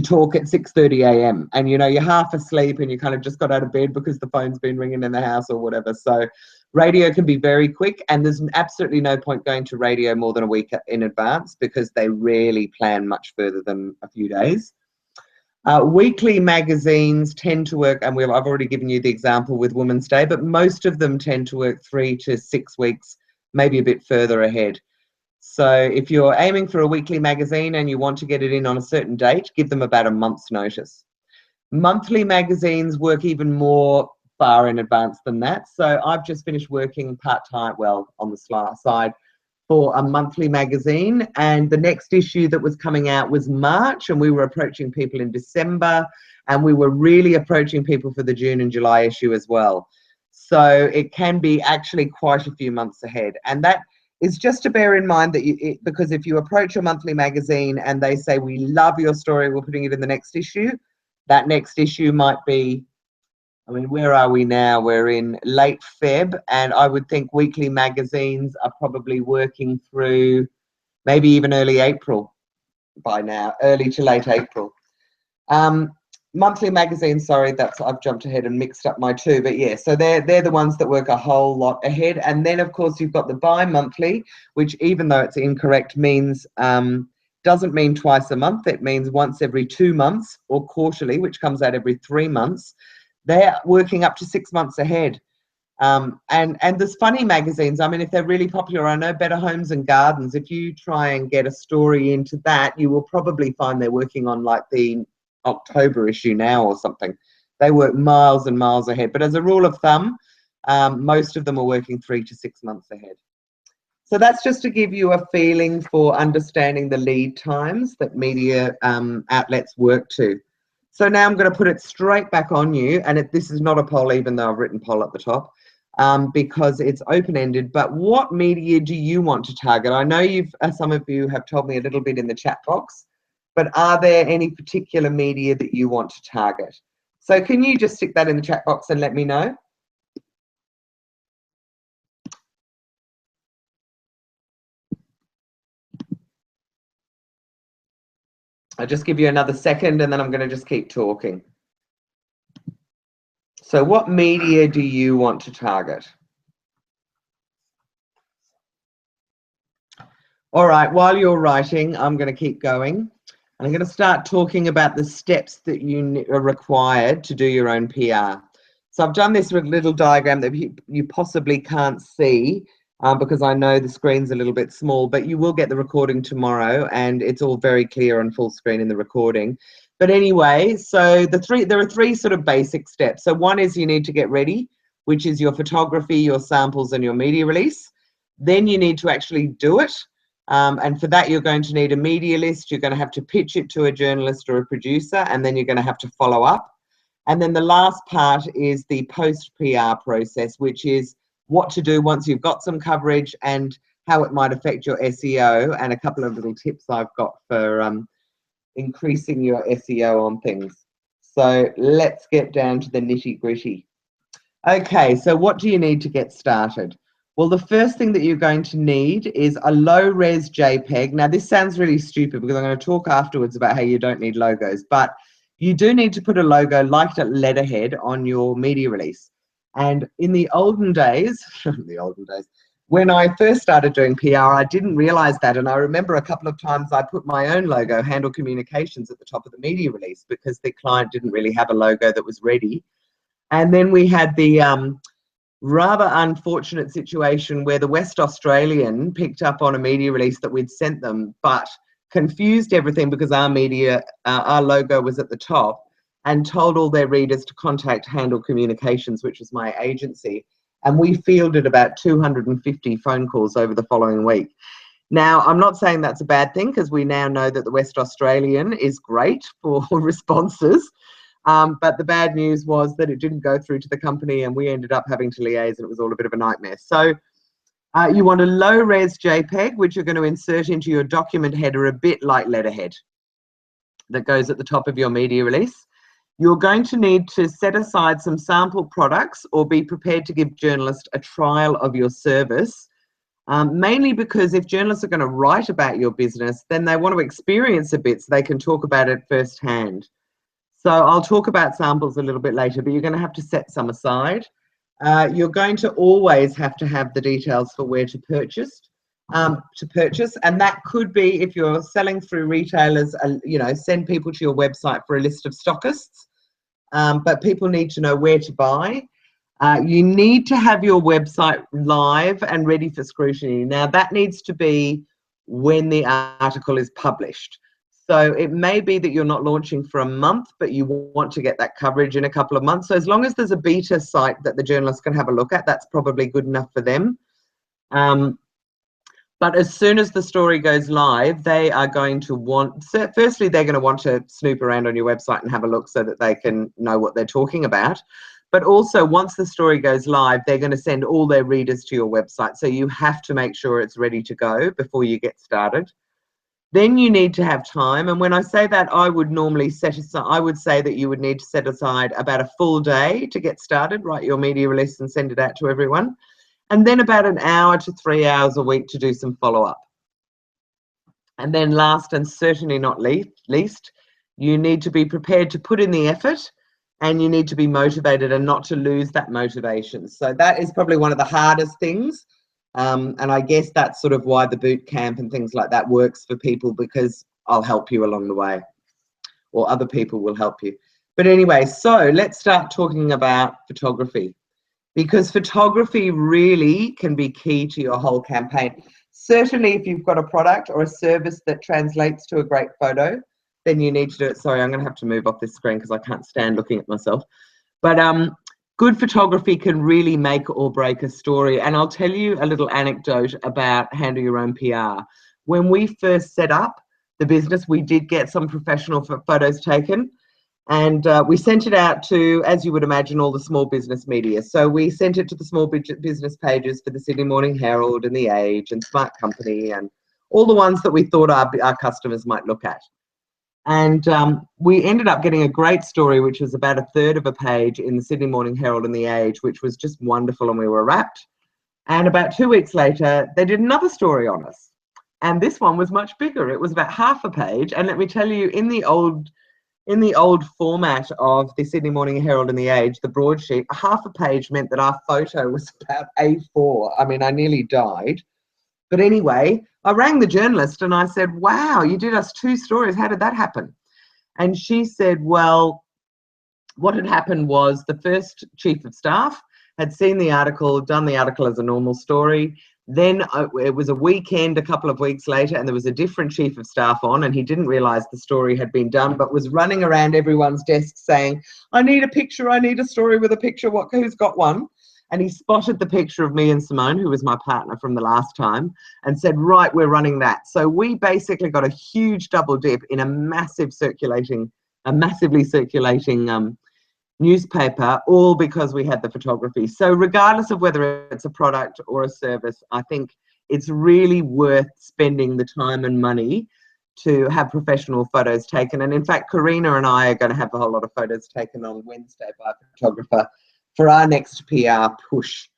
talk at 6:30 a.m. and you know you're half asleep and you kind of just got out of bed because the phone's been ringing in the house or whatever. So radio can be very quick, and there's absolutely no point going to radio more than a week in advance because they rarely plan much further than a few days. Weekly magazines tend to work, and I've already given you the example with Women's Day, but most of them tend to work 3 to 6 weeks, maybe a bit further ahead. So if you're aiming for a weekly magazine and you want to get it in on a certain date, give them about a month's notice. Monthly magazines work even more far in advance than that. So I've just finished working part-time, well, on the side, for a monthly magazine, and the next issue that was coming out was March, and we were approaching people in December, and we were really approaching people for the June and July issue as well. So it can be actually quite a few months ahead, and that is just to bear in mind that because if you approach a monthly magazine and they say, we love your story, we're putting it in the next issue, that next issue might be, I mean, where are we now? We're in late Feb, and I would think weekly magazines are probably working through maybe even early April by now, early to late April. Monthly magazines, sorry, I've jumped ahead and mixed up my two, but yeah, so they're the ones that work a whole lot ahead. And then of course you've got the bi-monthly, which even though it's incorrect means, doesn't mean twice a month. It means once every 2 months, or quarterly, which comes out every 3 months. They're working up to 6 months ahead. And there's funny magazines. I mean, if they're really popular, I know Better Homes and Gardens, if you try and get a story into that, you will probably find they're working on like the October issue now or something. They work miles and miles ahead. But as a rule of thumb, most of them are working 3 to 6 months ahead. So that's just to give you a feeling for understanding the lead times that media outlets work to. So now I'm going to put it straight back on you, and this is not a poll, even though I've written poll at the top, because it's open-ended. But what media do you want to target? I know some of you have told me a little bit in the chat box, but are there any particular media that you want to target? So can you just stick that in the chat box and let me know? I'll just give you another second and then I'm going to just keep talking. So what media do you want to target? All right, while you're writing, I'm going to keep going. And I'm going to start talking about the steps that you are required to do your own PR. So I've done this little diagram that you possibly can't see because I know the screen's a little bit small, but you will get the recording tomorrow and it's all very clear on full screen in the recording. But anyway, so there are three sort of basic steps. So one is you need to get ready, which is your photography, your samples, and your media release. Then you need to actually do it. And for that, you're going to need a media list. You're going to have to pitch it to a journalist or a producer, and then you're going to have to follow up. And then the last part is the post-PR process, which is what to do once you've got some coverage and how it might affect your SEO, and a couple of little tips I've got for increasing your SEO on things. So let's get down to the nitty-gritty. Okay, so what do you need to get started? Well, the first thing that you're going to need is a low-res JPEG. Now, this sounds really stupid because I'm going to talk afterwards about how you don't need logos, but you do need to put a logo like that letterhead on your media release. And in the olden days, when I first started doing PR, I didn't realize that. And I remember a couple of times I put my own logo, Handle Communications, at the top of the media release because the client didn't really have a logo that was ready. And then we had the rather unfortunate situation where the West Australian picked up on a media release that we'd sent them, but confused everything because our logo was at the top, and told all their readers to contact Handle Communications, which was my agency. And we fielded about 250 phone calls over the following week. Now, I'm not saying that's a bad thing because we now know that the West Australian is great for responses. But the bad news was that it didn't go through to the company and we ended up having to liaise, and it was all a bit of a nightmare. So you want a low-res JPEG, which you're going to insert into your document header, a bit like letterhead, that goes at the top of your media release. You're going to need to set aside some sample products or be prepared to give journalists a trial of your service, mainly because if journalists are going to write about your business, then they want to experience a bit so they can talk about it firsthand. So I'll talk about samples a little bit later, but you're going to have to set some aside. You're going to always have to have the details for where to purchase, and that could be, if you're selling through retailers, send people to your website for a list of stockists, but people need to know where to buy. You need to have your website live and ready for scrutiny. Now, that needs to be when the article is published. So it may be that you're not launching for a month, but you want to get that coverage in a couple of months. So as long as there's a beta site that the journalists can have a look at, that's probably good enough for them. But as soon as the story goes live, they are going to want, firstly, they're going to want to snoop around on your website and have a look so that they can know what they're talking about. But also, once the story goes live, they're going to send all their readers to your website. So you have to make sure it's ready to go before you get started. Then you need to have time. And when I say that, I would normally say that you would need to set aside about a full day to get started, write your media release and send it out to everyone. And then about an hour to 3 hours a week to do some follow-up. And then last and certainly not least, you need to be prepared to put in the effort, and you need to be motivated and not to lose that motivation. So that is probably one of the hardest things. And I guess that's sort of why the boot camp and things like that works for people, because I'll help you along the way, or other people will help you. But anyway, so let's start talking about photography, because photography really can be key to your whole campaign. Certainly if you've got a product or a service that translates to a great photo, then you need to do it. Sorry, I'm going to have to move off this screen because I can't stand looking at myself. But good photography can really make or break a story. And I'll tell you a little anecdote about handle your own PR. When we first set up the business, we did get some professional photos taken. And we sent it out to, as you would imagine, all the small business media. So we sent it to the small business pages for the Sydney Morning Herald and The Age and Smart Company and all the ones that we thought our customers might look at. And we ended up getting a great story, which was about a third of a page in the Sydney Morning Herald and The Age, which was just wonderful, and we were wrapped. And about 2 weeks later, they did another story on us. And this one was much bigger. It was about half a page. And let me tell you, in the old format of the Sydney Morning Herald and The Age, the broadsheet, half a page meant that our photo was about A4. I mean, I nearly died. But anyway, I rang the journalist and I said, wow, you did us 2 stories. How did that happen? And she said, well, what had happened was the first chief of staff had seen the article, done the article as a normal story. Then it was a weekend a couple of weeks later, and there was a different chief of staff on, and he didn't realise the story had been done, but was running around everyone's desk saying, I need a picture, I need a story with a picture, who's got one? And he spotted the picture of me and Simone, who was my partner from the last time, and said, right, we're running that. So we basically got a huge double dip in a massively circulating newspaper, all because we had the photography. So regardless of whether it's a product or a service, I think it's really worth spending the time and money to have professional photos taken. And in fact, Karina and I are going to have a whole lot of photos taken on Wednesday by a photographer for our next PR push.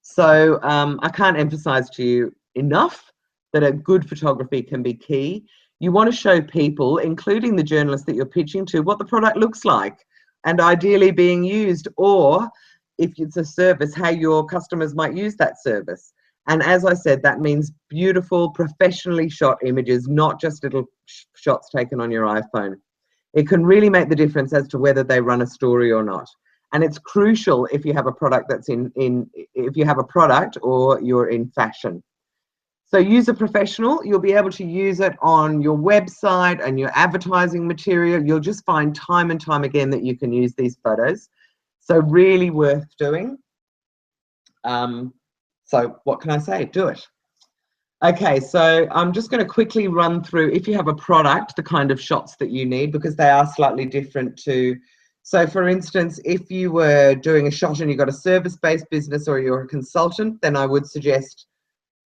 So I can't emphasize to you enough that a good photography can be key. You want to show people, including the journalists that you're pitching to, what the product looks like and ideally being used, or if it's a service, how your customers might use that service. And as I said, that means beautiful, professionally shot images, not just little shots taken on your iPhone. It can really make the difference as to whether they run a story or not. And it's crucial if you have a product that's if you have a product or you're in fashion. So use a professional. You'll be able to use it on your website and your advertising material. You'll just find time and time again that you can use these photos. So really worth doing. So what can I say? Do it. Okay, so I'm just going to quickly run through, if you have a product, the kind of shots that you need, because they are slightly different to. So for instance, if you were doing a shot and you've got a service-based business or you're a consultant, then I would suggest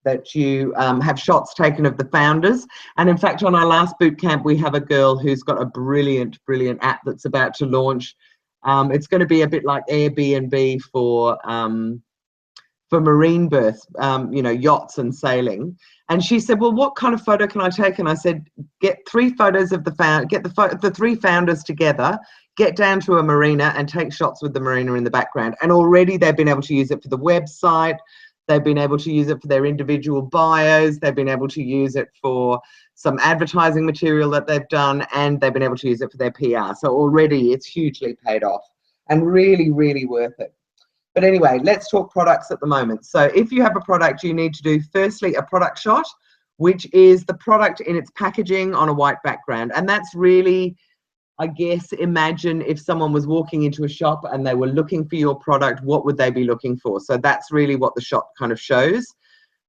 that you have shots taken of the founders. And in fact, on our last bootcamp, we have a girl who's got a brilliant, brilliant app that's about to launch. It's going to be a bit like Airbnb for marine berths, you know, yachts and sailing. And she said, well, what kind of photo can I take? And I said, get 3 photos of the 3 founders together, get down to a marina and take shots with the marina in the background. And already they've been able to use it for the website. They've been able to use it for their individual bios. They've been able to use it for some advertising material that they've done, and they've been able to use it for their PR. So already it's hugely paid off and really, really worth it. But anyway, let's talk products at the moment. So if you have a product, you need to do firstly a product shot, which is the product in its packaging on a white background. And that's really, I guess, imagine if someone was walking into a shop and they were looking for your product, what would they be looking for? So that's really what the shot kind of shows.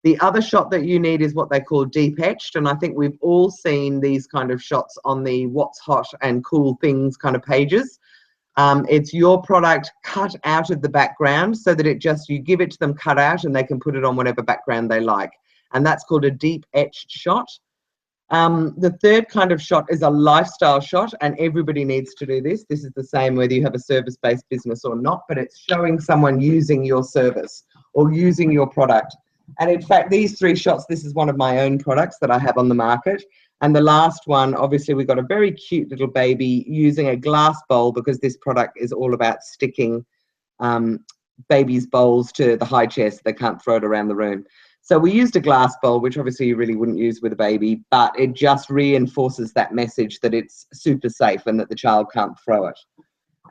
The other shot that you need is what they call deep etched. And I think we've all seen these kind of shots on the what's hot and cool things kind of pages. It's your product cut out of the background so that you give it to them cut out and they can put it on whatever background they like. And that's called a deep etched shot. The third kind of shot is a lifestyle shot, and everybody needs to do this. This is the same whether you have a service-based business or not, but it's showing someone using your service or using your product. And in fact, these 3 shots, this is one of my own products that I have on the market. And the last one, obviously, we've got a very cute little baby using a glass bowl, because this product is all about sticking babies' bowls to the high chair so they can't throw it around the room. So we used a glass bowl, which obviously you really wouldn't use with a baby, but it just reinforces that message that it's super safe and that the child can't throw it.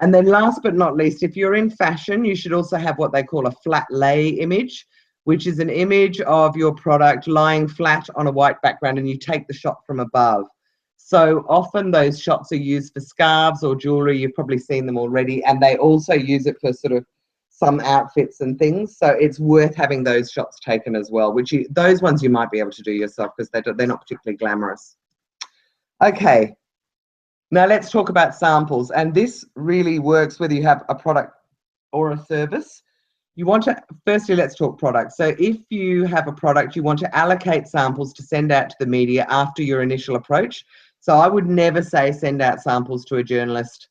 And then last but not least, if you're in fashion, you should also have what they call a flat lay image, which is an image of your product lying flat on a white background, and you take the shot from above. So often those shots are used for scarves or jewelry. You've probably seen them already, and they also use it for sort of some outfits and things. So it's worth having those shots taken as well, those ones you might be able to do yourself because they're not particularly glamorous. Okay, now let's talk about samples, and this really works whether you have a product or a service. You want to, firstly, let's talk products. So if you have a product, you want to allocate samples to send out to the media after your initial approach. So I would never say send out samples to a journalist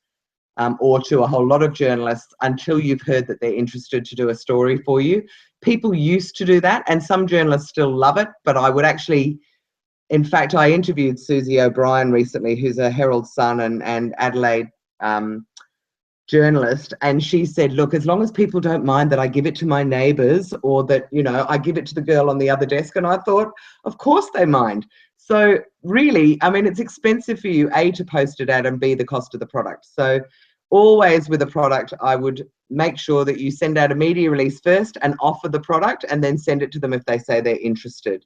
or to a whole lot of journalists until you've heard that they're interested to do a story for you. People used to do that, and some journalists still love it, but I would actually, in fact, I interviewed Susie O'Brien recently, who's a Herald Sun and Adelaide journalist, and she said, look, as long as people don't mind that I give it to my neighbours or that, you know, I give it to the girl on the other desk. And I thought, of course they mind. So really, I mean, it's expensive for you, A, to post it out, and B, the cost of the product. So always with a product, I would make sure that you send out a media release first and offer the product, and then send it to them if they say they're interested.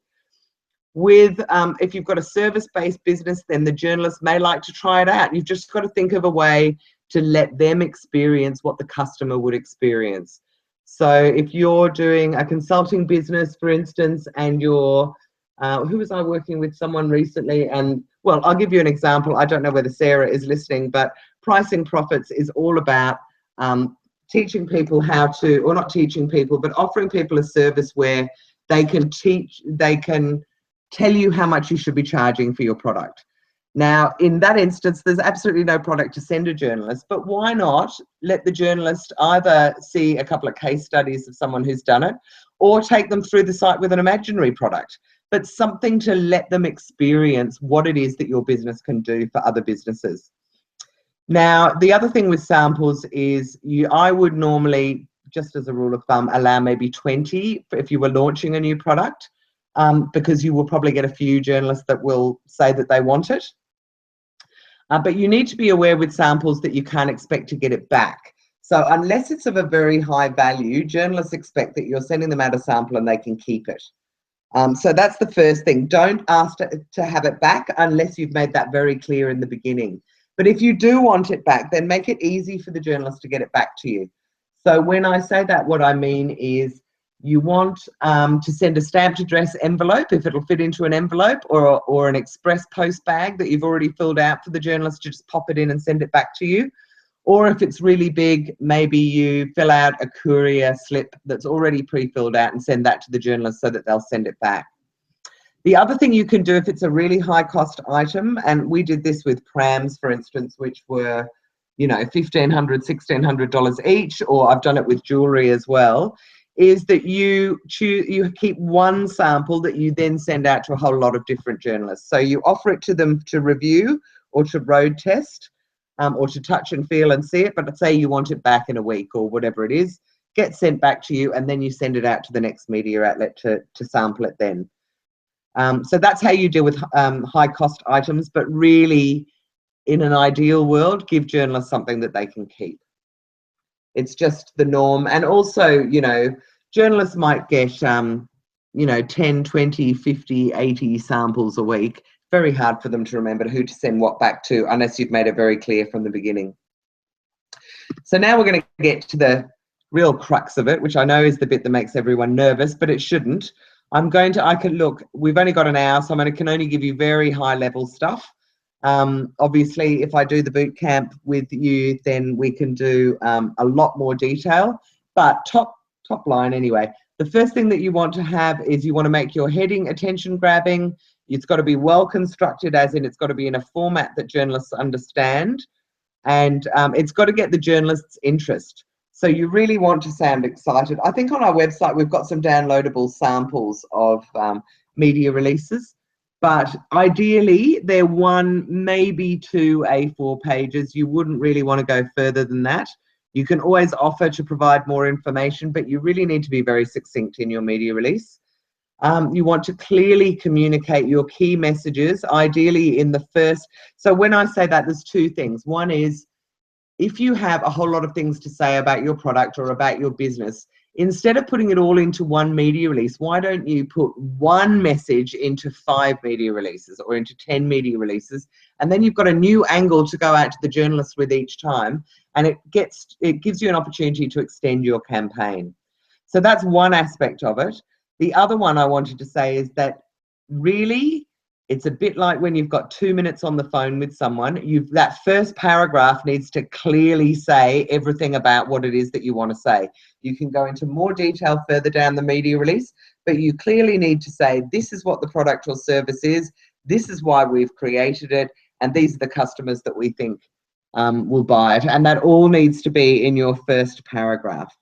With if you've got a service-based business, then the journalist may like to try it out. You've just got to think of a way to let them experience what the customer would experience. So if you're doing a consulting business, for instance, and you're, who was I working with? Someone recently, and well, I'll give you an example. I don't know whether Sarah is listening, but Pricing Profits is all about teaching people how to, or not teaching people, but offering people a service where they can tell you how much you should be charging for your product. Now, in that instance, there's absolutely no product to send a journalist, but why not let the journalist either see a couple of case studies of someone who's done it, or take them through the site with an imaginary product, but something to let them experience what it is that your business can do for other businesses. Now, the other thing with samples is I would normally, just as a rule of thumb, allow maybe 20 if you were launching a new product. Because you will probably get a few journalists that will say that they want it. But you need to be aware with samples that you can't expect to get it back. So unless it's of a very high value, journalists expect that you're sending them out a sample and they can keep it. So that's the first thing. Don't ask to have it back unless you've made that very clear in the beginning. But if you do want it back, then make it easy for the journalist to get it back to you. So when I say that, what I mean is, you want to send a stamped address envelope if it'll fit into an envelope, or an express post bag that you've already filled out for the journalist to just pop it in and send it back to you. Or if it's really big, maybe you fill out a courier slip that's already pre-filled out and send that to the journalist so that they'll send it back. The other thing you can do if it's a really high cost item, and we did this with prams, for instance, which were, you know, $1,500, $1,600 each, or I've done it with jewelry as well, is that you keep one sample that you then send out to a whole lot of different journalists. So you offer it to them to review or to road test or to touch and feel and see it, but let's say you want it back in a week or whatever it is, get sent back to you, and then you send it out to the next media outlet to sample it then. So that's how you deal with high cost items, but really in an ideal world, give journalists something that they can keep. It's just the norm. And also, you know, journalists might get, you know, 10, 20, 50, 80 samples a week. Very hard for them to remember who to send what back to unless you've made it very clear from the beginning. So now we're going to get to the real crux of it, which I know is the bit that makes everyone nervous, but it shouldn't. Look, we've only got an hour, so I can only give you very high level stuff. Obviously, if I do the boot camp with you, then we can do a lot more detail, but top line anyway. The first thing that you want to have is you want to make your heading attention grabbing. It's got to be well constructed, as in it's got to be in a format that journalists understand, and it's got to get the journalists' interest. So you really want to sound excited. I think on our website we've got some downloadable samples of media releases. But ideally, they're 1, maybe 2 A4 pages. You wouldn't really want to go further than that. You can always offer to provide more information, but you really need to be very succinct in your media release. You want to clearly communicate your key messages, ideally in the first. So when I say that, there's 2 things. One is, if you have a whole lot of things to say about your product or about your business, Instead of putting it all into one media release, why don't you put one message into 5 media releases or into 10 media releases, and then you've got a new angle to go out to the journalists with each time, and it gives you an opportunity to extend your campaign. So that's one aspect of it. The other one I wanted to say is that really, it's a bit like when you've got 2 minutes on the phone with someone, that first paragraph needs to clearly say everything about what it is that you want to say. You can go into more detail further down the media release, but you clearly need to say, this is what the product or service is, this is why we've created it, and these are the customers that we think will buy it. And that all needs to be in your first paragraph.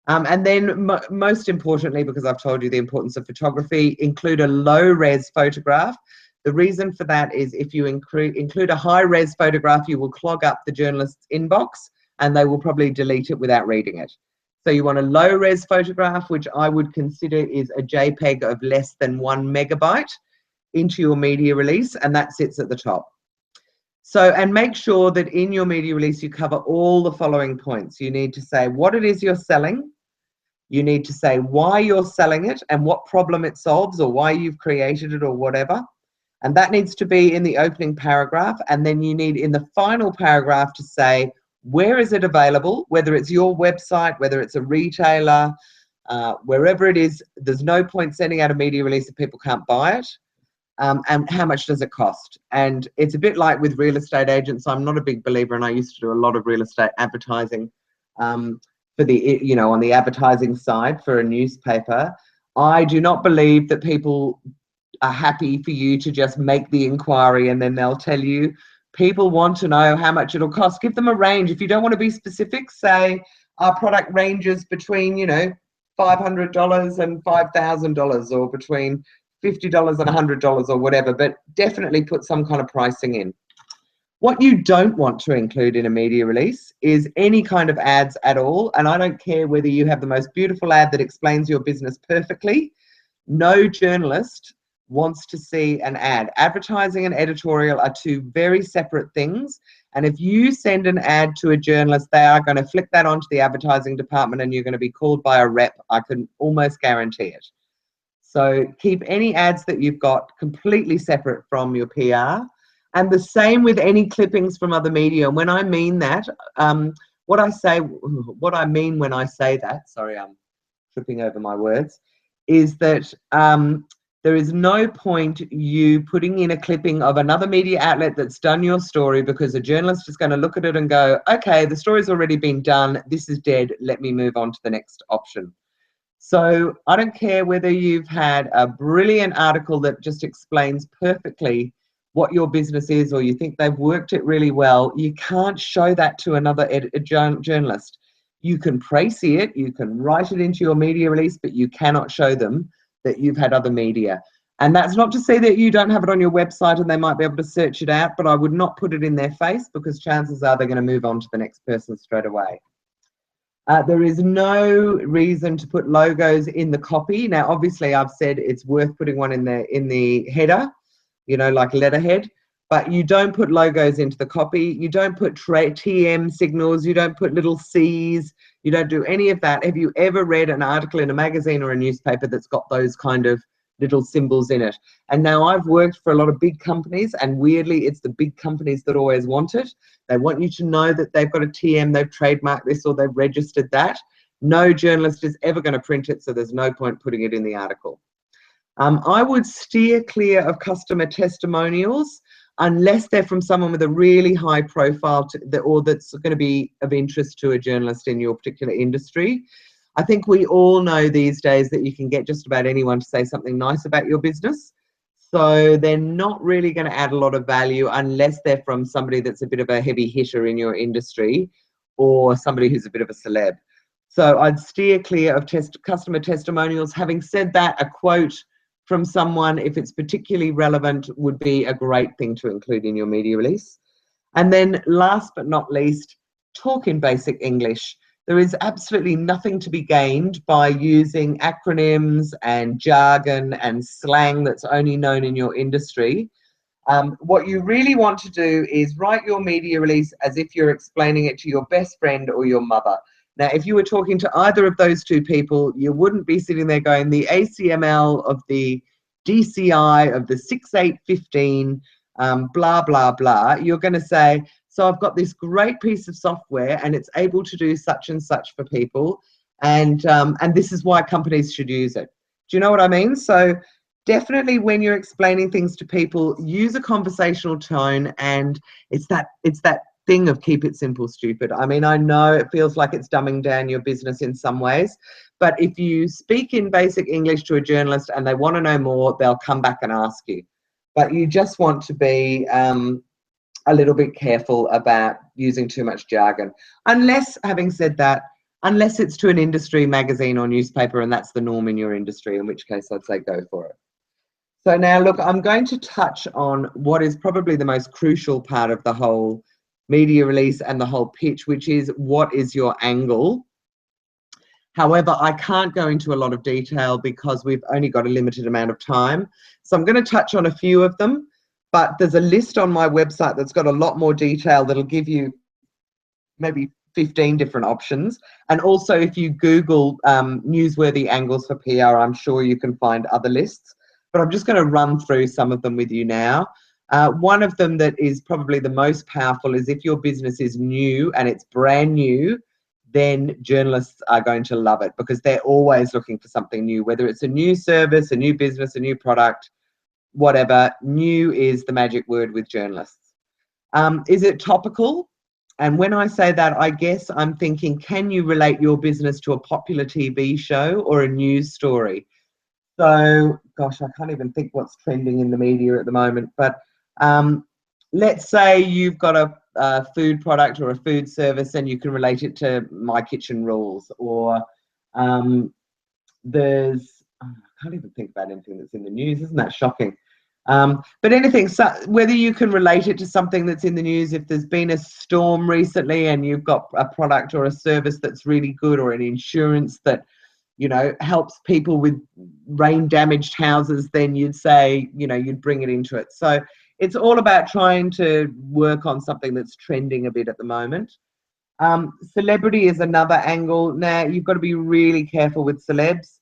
And then most importantly, because I've told you the importance of photography, include a low-res photograph. The reason for that is if you include a high-res photograph, you will clog up the journalist's inbox and they will probably delete it without reading it. So you want a low-res photograph, which I would consider is a JPEG of less than 1 megabyte into your media release, and that sits at the top. So, and make sure that in your media release, you cover all the following points. You need to say what it is you're selling. You need to say why you're selling it and what problem it solves or why you've created it or whatever. And that needs to be in the opening paragraph. And then you need in the final paragraph to say, where is it available? Whether it's your website, whether it's a retailer, wherever it is, there's no point sending out a media release if people can't buy it. And how much does it cost? And it's a bit like with real estate agents. I'm not a big believer, and I used to do a lot of real estate advertising for the, you know, on the advertising side for a newspaper. I do not believe that people are happy for you to just make the inquiry and then they'll tell you. People want to know how much it'll cost. Give them a range. If you don't want to be specific, say our product ranges between, you know, $500 and $5,000, or between $50 and $100 or whatever, but definitely put some kind of pricing in. What you don't want to include in a media release is any kind of ads at all. And I don't care whether you have the most beautiful ad that explains your business perfectly. No journalist wants to see an ad. Advertising and editorial are two very separate things. And if you send an ad to a journalist, they are going to flick that onto the advertising department and you're going to be called by a rep. I can almost guarantee it. So keep any ads that you've got completely separate from your PR. And the same with any clippings from other media. And when I mean that, what I mean when I say that, sorry, I'm tripping over my words, is that there is no point you putting in a clipping of another media outlet that's done your story, because a journalist is going to look at it and go, okay, the story's already been done, this is dead, let me move on to the next option. So I don't care whether you've had a brilliant article that just explains perfectly what your business is, or you think they've worked it really well, you can't show that to another journalist. You can précis it, you can write it into your media release, but you cannot show them that you've had other media. And that's not to say that you don't have it on your website and they might be able to search it out, but I would not put it in their face, because chances are they're going to move on to the next person straight away. There is no reason to put logos in the copy. Now, obviously, I've said it's worth putting one in the header, you know, like letterhead, but you don't put logos into the copy. You don't put TM signals. You don't put little C's. You don't do any of that. Have you ever read an article in a magazine or a newspaper that's got those kind of little symbols in it? And now I've worked for a lot of big companies, and weirdly, it's the big companies that always want it. They want you to know that they've got a TM, they've trademarked this, or they've registered that. No journalist is ever going to print it, so there's no point putting it in the article. I would steer clear of customer testimonials unless they're from someone with a really high profile or that's going to be of interest to a journalist in your particular industry. I think we all know these days that you can get just about anyone to say something nice about your business. So they're not really going to add a lot of value unless they're from somebody that's a bit of a heavy hitter in your industry, or somebody who's a bit of a celeb. So I'd steer clear of customer testimonials. Having said that, a quote from someone, if it's particularly relevant, would be a great thing to include in your media release. And then last but not least, talk in basic English. There is absolutely nothing to be gained by using acronyms and jargon and slang that's only known in your industry. What you really want to do is write your media release as if you're explaining it to your best friend or your mother. Now, if you were talking to either of those two people, you wouldn't be sitting there going, the ACML of the DCI of the 6815, blah, blah, blah. You're going to say, so I've got this great piece of software and it's able to do such and such for people. And this is why companies should use it. Do you know what I mean? So definitely when you're explaining things to people, use a conversational tone, and it's that thing of keep it simple, stupid. I mean, I know it feels like it's dumbing down your business in some ways, but if you speak in basic English to a journalist and they want to know more, they'll come back and ask you. But you just want to be a little bit careful about using too much jargon. Unless, having said that, unless it's to an industry magazine or newspaper and that's the norm in your industry, in which case I'd say go for it. So now, look, I'm going to touch on what is probably the most crucial part of the whole media release and the whole pitch, which is what is your angle. However, I can't go into a lot of detail because we've only got a limited amount of time. So I'm going to touch on a few of them, but there's a list on my website that's got a lot more detail that'll give you maybe 15 different options. And also if you Google newsworthy angles for PR, I'm sure you can find other lists, but I'm just going to run through some of them with you now. One of them that is probably the most powerful is if your business is new and it's brand new, then journalists are going to love it because they're always looking for something new, whether it's a new service, a new business, a new product, whatever. New is the magic word with journalists. Is it topical? And when I say that, I guess I'm thinking, can you relate your business to a popular TV show or a news story? So, gosh, I can't even think what's trending in the media at the moment, but let's say you've got a food product or a food service and you can relate it to My Kitchen Rules, or I can't even think about anything that's in the news. Isn't that shocking? But anything, so whether you can relate it to something that's in the news, if there's been a storm recently and you've got a product or a service that's really good, or an insurance that, you know, helps people with rain damaged houses, then you'd say, you know, you'd bring it into it. So it's all about trying to work on something that's trending a bit at the moment. Celebrity is another angle. Now, you've got to be really careful with celebs.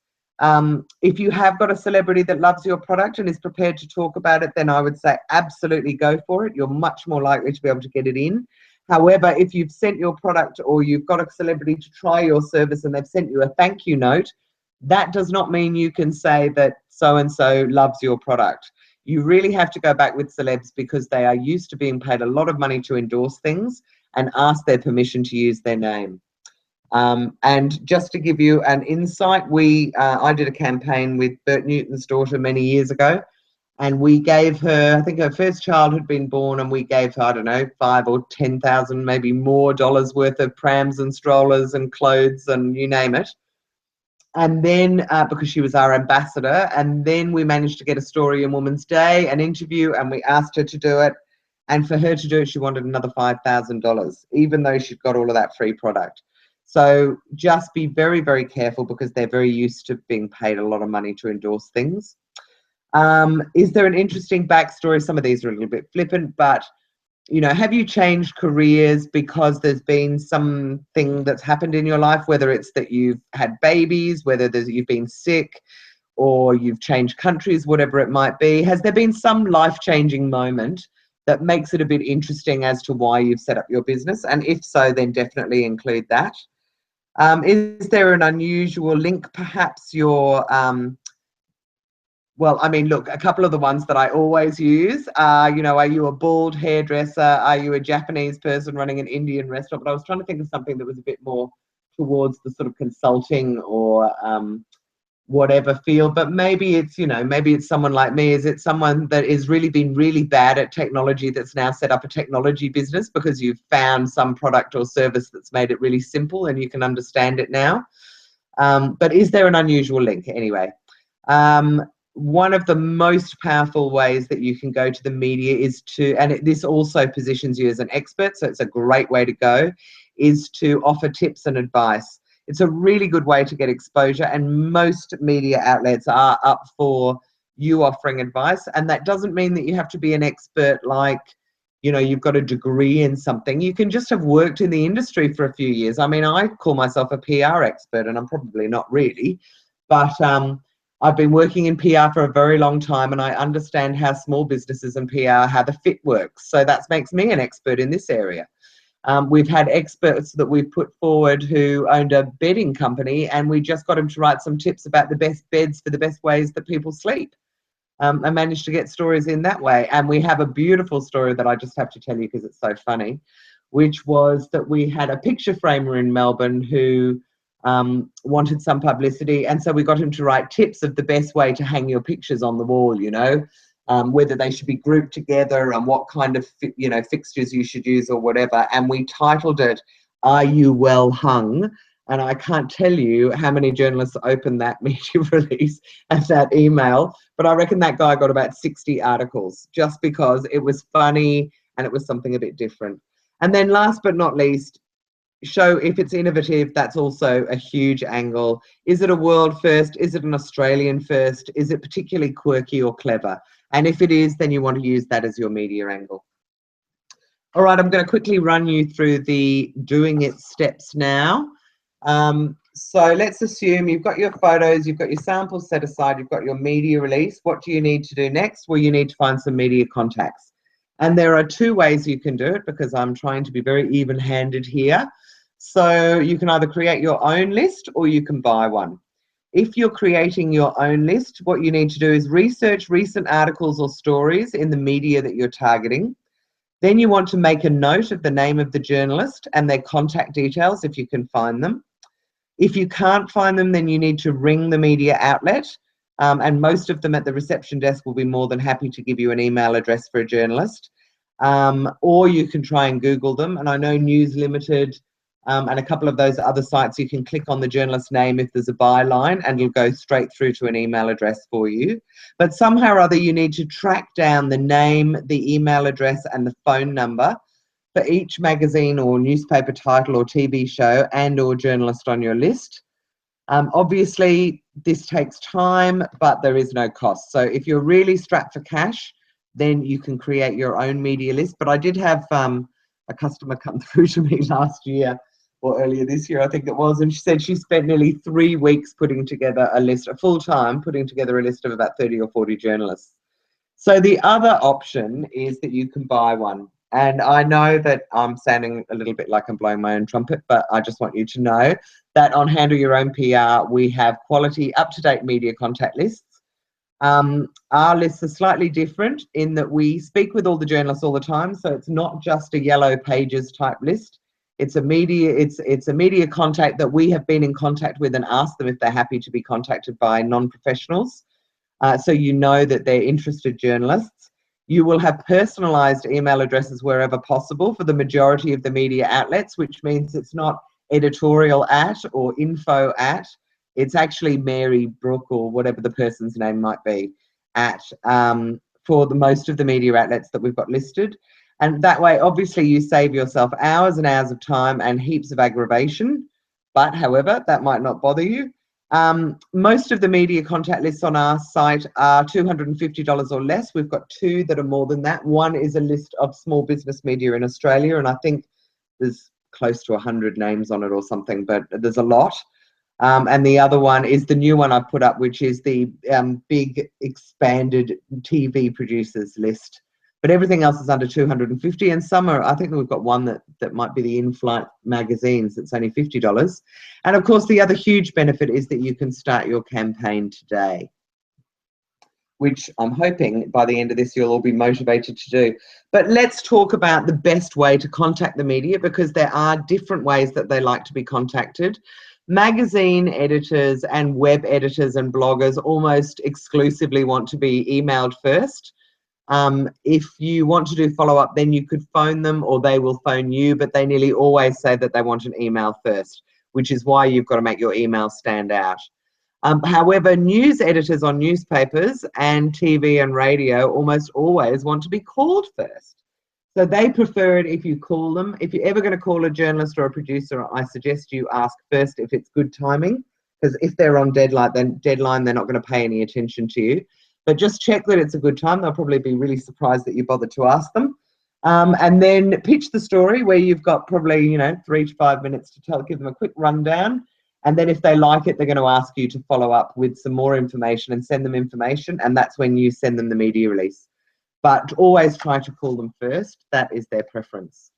If you have got a celebrity that loves your product and is prepared to talk about it, then I would say absolutely go for it. You're much more likely to be able to get it in. However, if you've sent your product or you've got a celebrity to try your service and they've sent you a thank you note, that does not mean you can say that so-and-so loves your product. You really have to go back with celebs because they are used to being paid a lot of money to endorse things and ask their permission to use their name. And just to give you an insight, I did a campaign with Bert Newton's daughter many years ago, and we gave her, I think her first child had been born, and we gave her, I don't know, $5,000 or $10,000, maybe more dollars worth of prams and strollers and clothes and you name it. And then, because she was our ambassador, and then we managed to get a story in Women's Day, an interview, and we asked her to do it. And for her to do it, she wanted another $5,000, even though she'd got all of that free product. So just be very, very careful because they're very used to being paid a lot of money to endorse things. Is there an interesting backstory? Some of these are a little bit flippant, but, you know, have you changed careers because there's been something that's happened in your life, whether it's that you've had babies, whether you've been sick, or you've changed countries, whatever it might be? Has there been some life-changing moment that makes it a bit interesting as to why you've set up your business? And if so, then definitely include that. Is there an unusual link? Perhaps your, well, I mean, look, a couple of the ones that I always use are, you know, are you a bald hairdresser? Are you a Japanese person running an Indian restaurant? But I was trying to think of something that was a bit more towards the sort of consulting or whatever field. But maybe it's, you know, maybe it's someone like me. Is it someone that has really been really bad at technology that's now set up a technology business because you've found some product or service that's made it really simple and you can understand it now? But is there an unusual link anyway? One of the most powerful ways that you can go to the media is to, and this also positions you as an expert, so it's a great way to go, is to offer tips and advice. It's a really good way to get exposure, and most media outlets are up for you offering advice. And that doesn't mean that you have to be an expert like, you know, you've got a degree in something. You can just have worked in the industry for a few years. I mean, I call myself a PR expert, and I'm probably not really, but I've been working in PR for a very long time, and I understand how small businesses and PR, how the fit works. So that makes me an expert in this area. We've had experts that we've put forward who owned a bedding company, and we just got him to write some tips about the best beds for the best ways that people sleep. I managed to get stories in that way. And we have a beautiful story that I just have to tell you because it's so funny, which was that we had a picture framer in Melbourne who wanted some publicity. And so we got him to write tips of the best way to hang your pictures on the wall, you know, whether they should be grouped together and what kind of, you know, fixtures you should use or whatever. And we titled it, "Are You Well Hung?" And I can't tell you how many journalists opened that media release and that email, but I reckon that guy got about 60 articles just because it was funny and it was something a bit different. And then last but not least, show if it's innovative. That's also a huge angle. Is it a world first? Is it an Australian first? Is it particularly quirky or clever? And if it is, then you want to use that as your media angle. All right, I'm going to quickly run you through the doing it steps now. So let's assume you've got your photos, you've got your samples set aside, you've got your media release. What do you need to do next? Well, you need to find some media contacts. And there are two ways you can do it because I'm trying to be very even-handed here. So you can either create your own list or you can buy one. If you're creating your own list, what you need to do is research recent articles or stories in the media that you're targeting. Then you want to make a note of the name of the journalist and their contact details if you can find them. If you can't find them, then you need to ring the media outlet, and most of them at the reception desk will be more than happy to give you an email address for a journalist. Or you can try and Google them. And I know News Limited and a couple of those other sites, you can click on the journalist's name if there's a byline and it'll go straight through to an email address for you. But somehow or other, you need to track down the name, the email address, and the phone number for each magazine or newspaper title or TV show and or journalist on your list. Obviously, this takes time, but there is no cost. So if you're really strapped for cash, then you can create your own media list. But I did have a customer come through to me last year or earlier this year, I think it was, and she said she spent nearly 3 weeks putting together a list, a full-time, putting together a list of about 30 or 40 journalists. So the other option is that you can buy one. And I know that I'm sounding a little bit like I'm blowing my own trumpet, but I just want you to know that on Handle Your Own PR, we have quality, up-to-date media contact lists. Our lists are slightly different in that we speak with all the journalists all the time, so it's not just a yellow pages type list. It's a media contact that we have been in contact with and asked them if they're happy to be contacted by non-professionals. So you know that they're interested journalists. You will have personalised email addresses wherever possible for the majority of the media outlets, which means it's not editorial at or info at. It's actually Mary Brooke or whatever the person's name might be at for the most of the media outlets that we've got listed. And that way, obviously, you save yourself hours and hours of time and heaps of aggravation. But however, that might not bother you. Most of the media contact lists on our site are $250 or less. We've got two that are more than that. One is a list of small business media in Australia, and I think there's close to 100 names on it or something, but there's a lot. And the other one is the new one I put up, which is the big expanded TV producers list. But everything else is under 250, and some are, I think we've got one that might be the in-flight magazines that's only $50. And of course, the other huge benefit is that you can start your campaign today, which I'm hoping by the end of this you'll all be motivated to do. But let's talk about the best way to contact the media, because there are different ways that they like to be contacted. Magazine editors and web editors and bloggers almost exclusively want to be emailed first. If you want to do follow-up, then you could phone them or they will phone you, but they nearly always say that they want an email first, which is why you've got to make your email stand out. However, news editors on newspapers and TV and radio almost always want to be called first. So they prefer it if you call them. If you're ever going to call a journalist or a producer, I suggest you ask first if it's good timing, because if they're on deadline, they're not going to pay any attention to you. But just check that it's a good time. They'll probably be really surprised that you bothered to ask them. And then pitch the story where you've got probably, you know, 3 to 5 minutes to give them a quick rundown. And then if they like it, they're going to ask you to follow up with some more information and send them information. And that's when you send them the media release. But always try to call them first. That is their preference.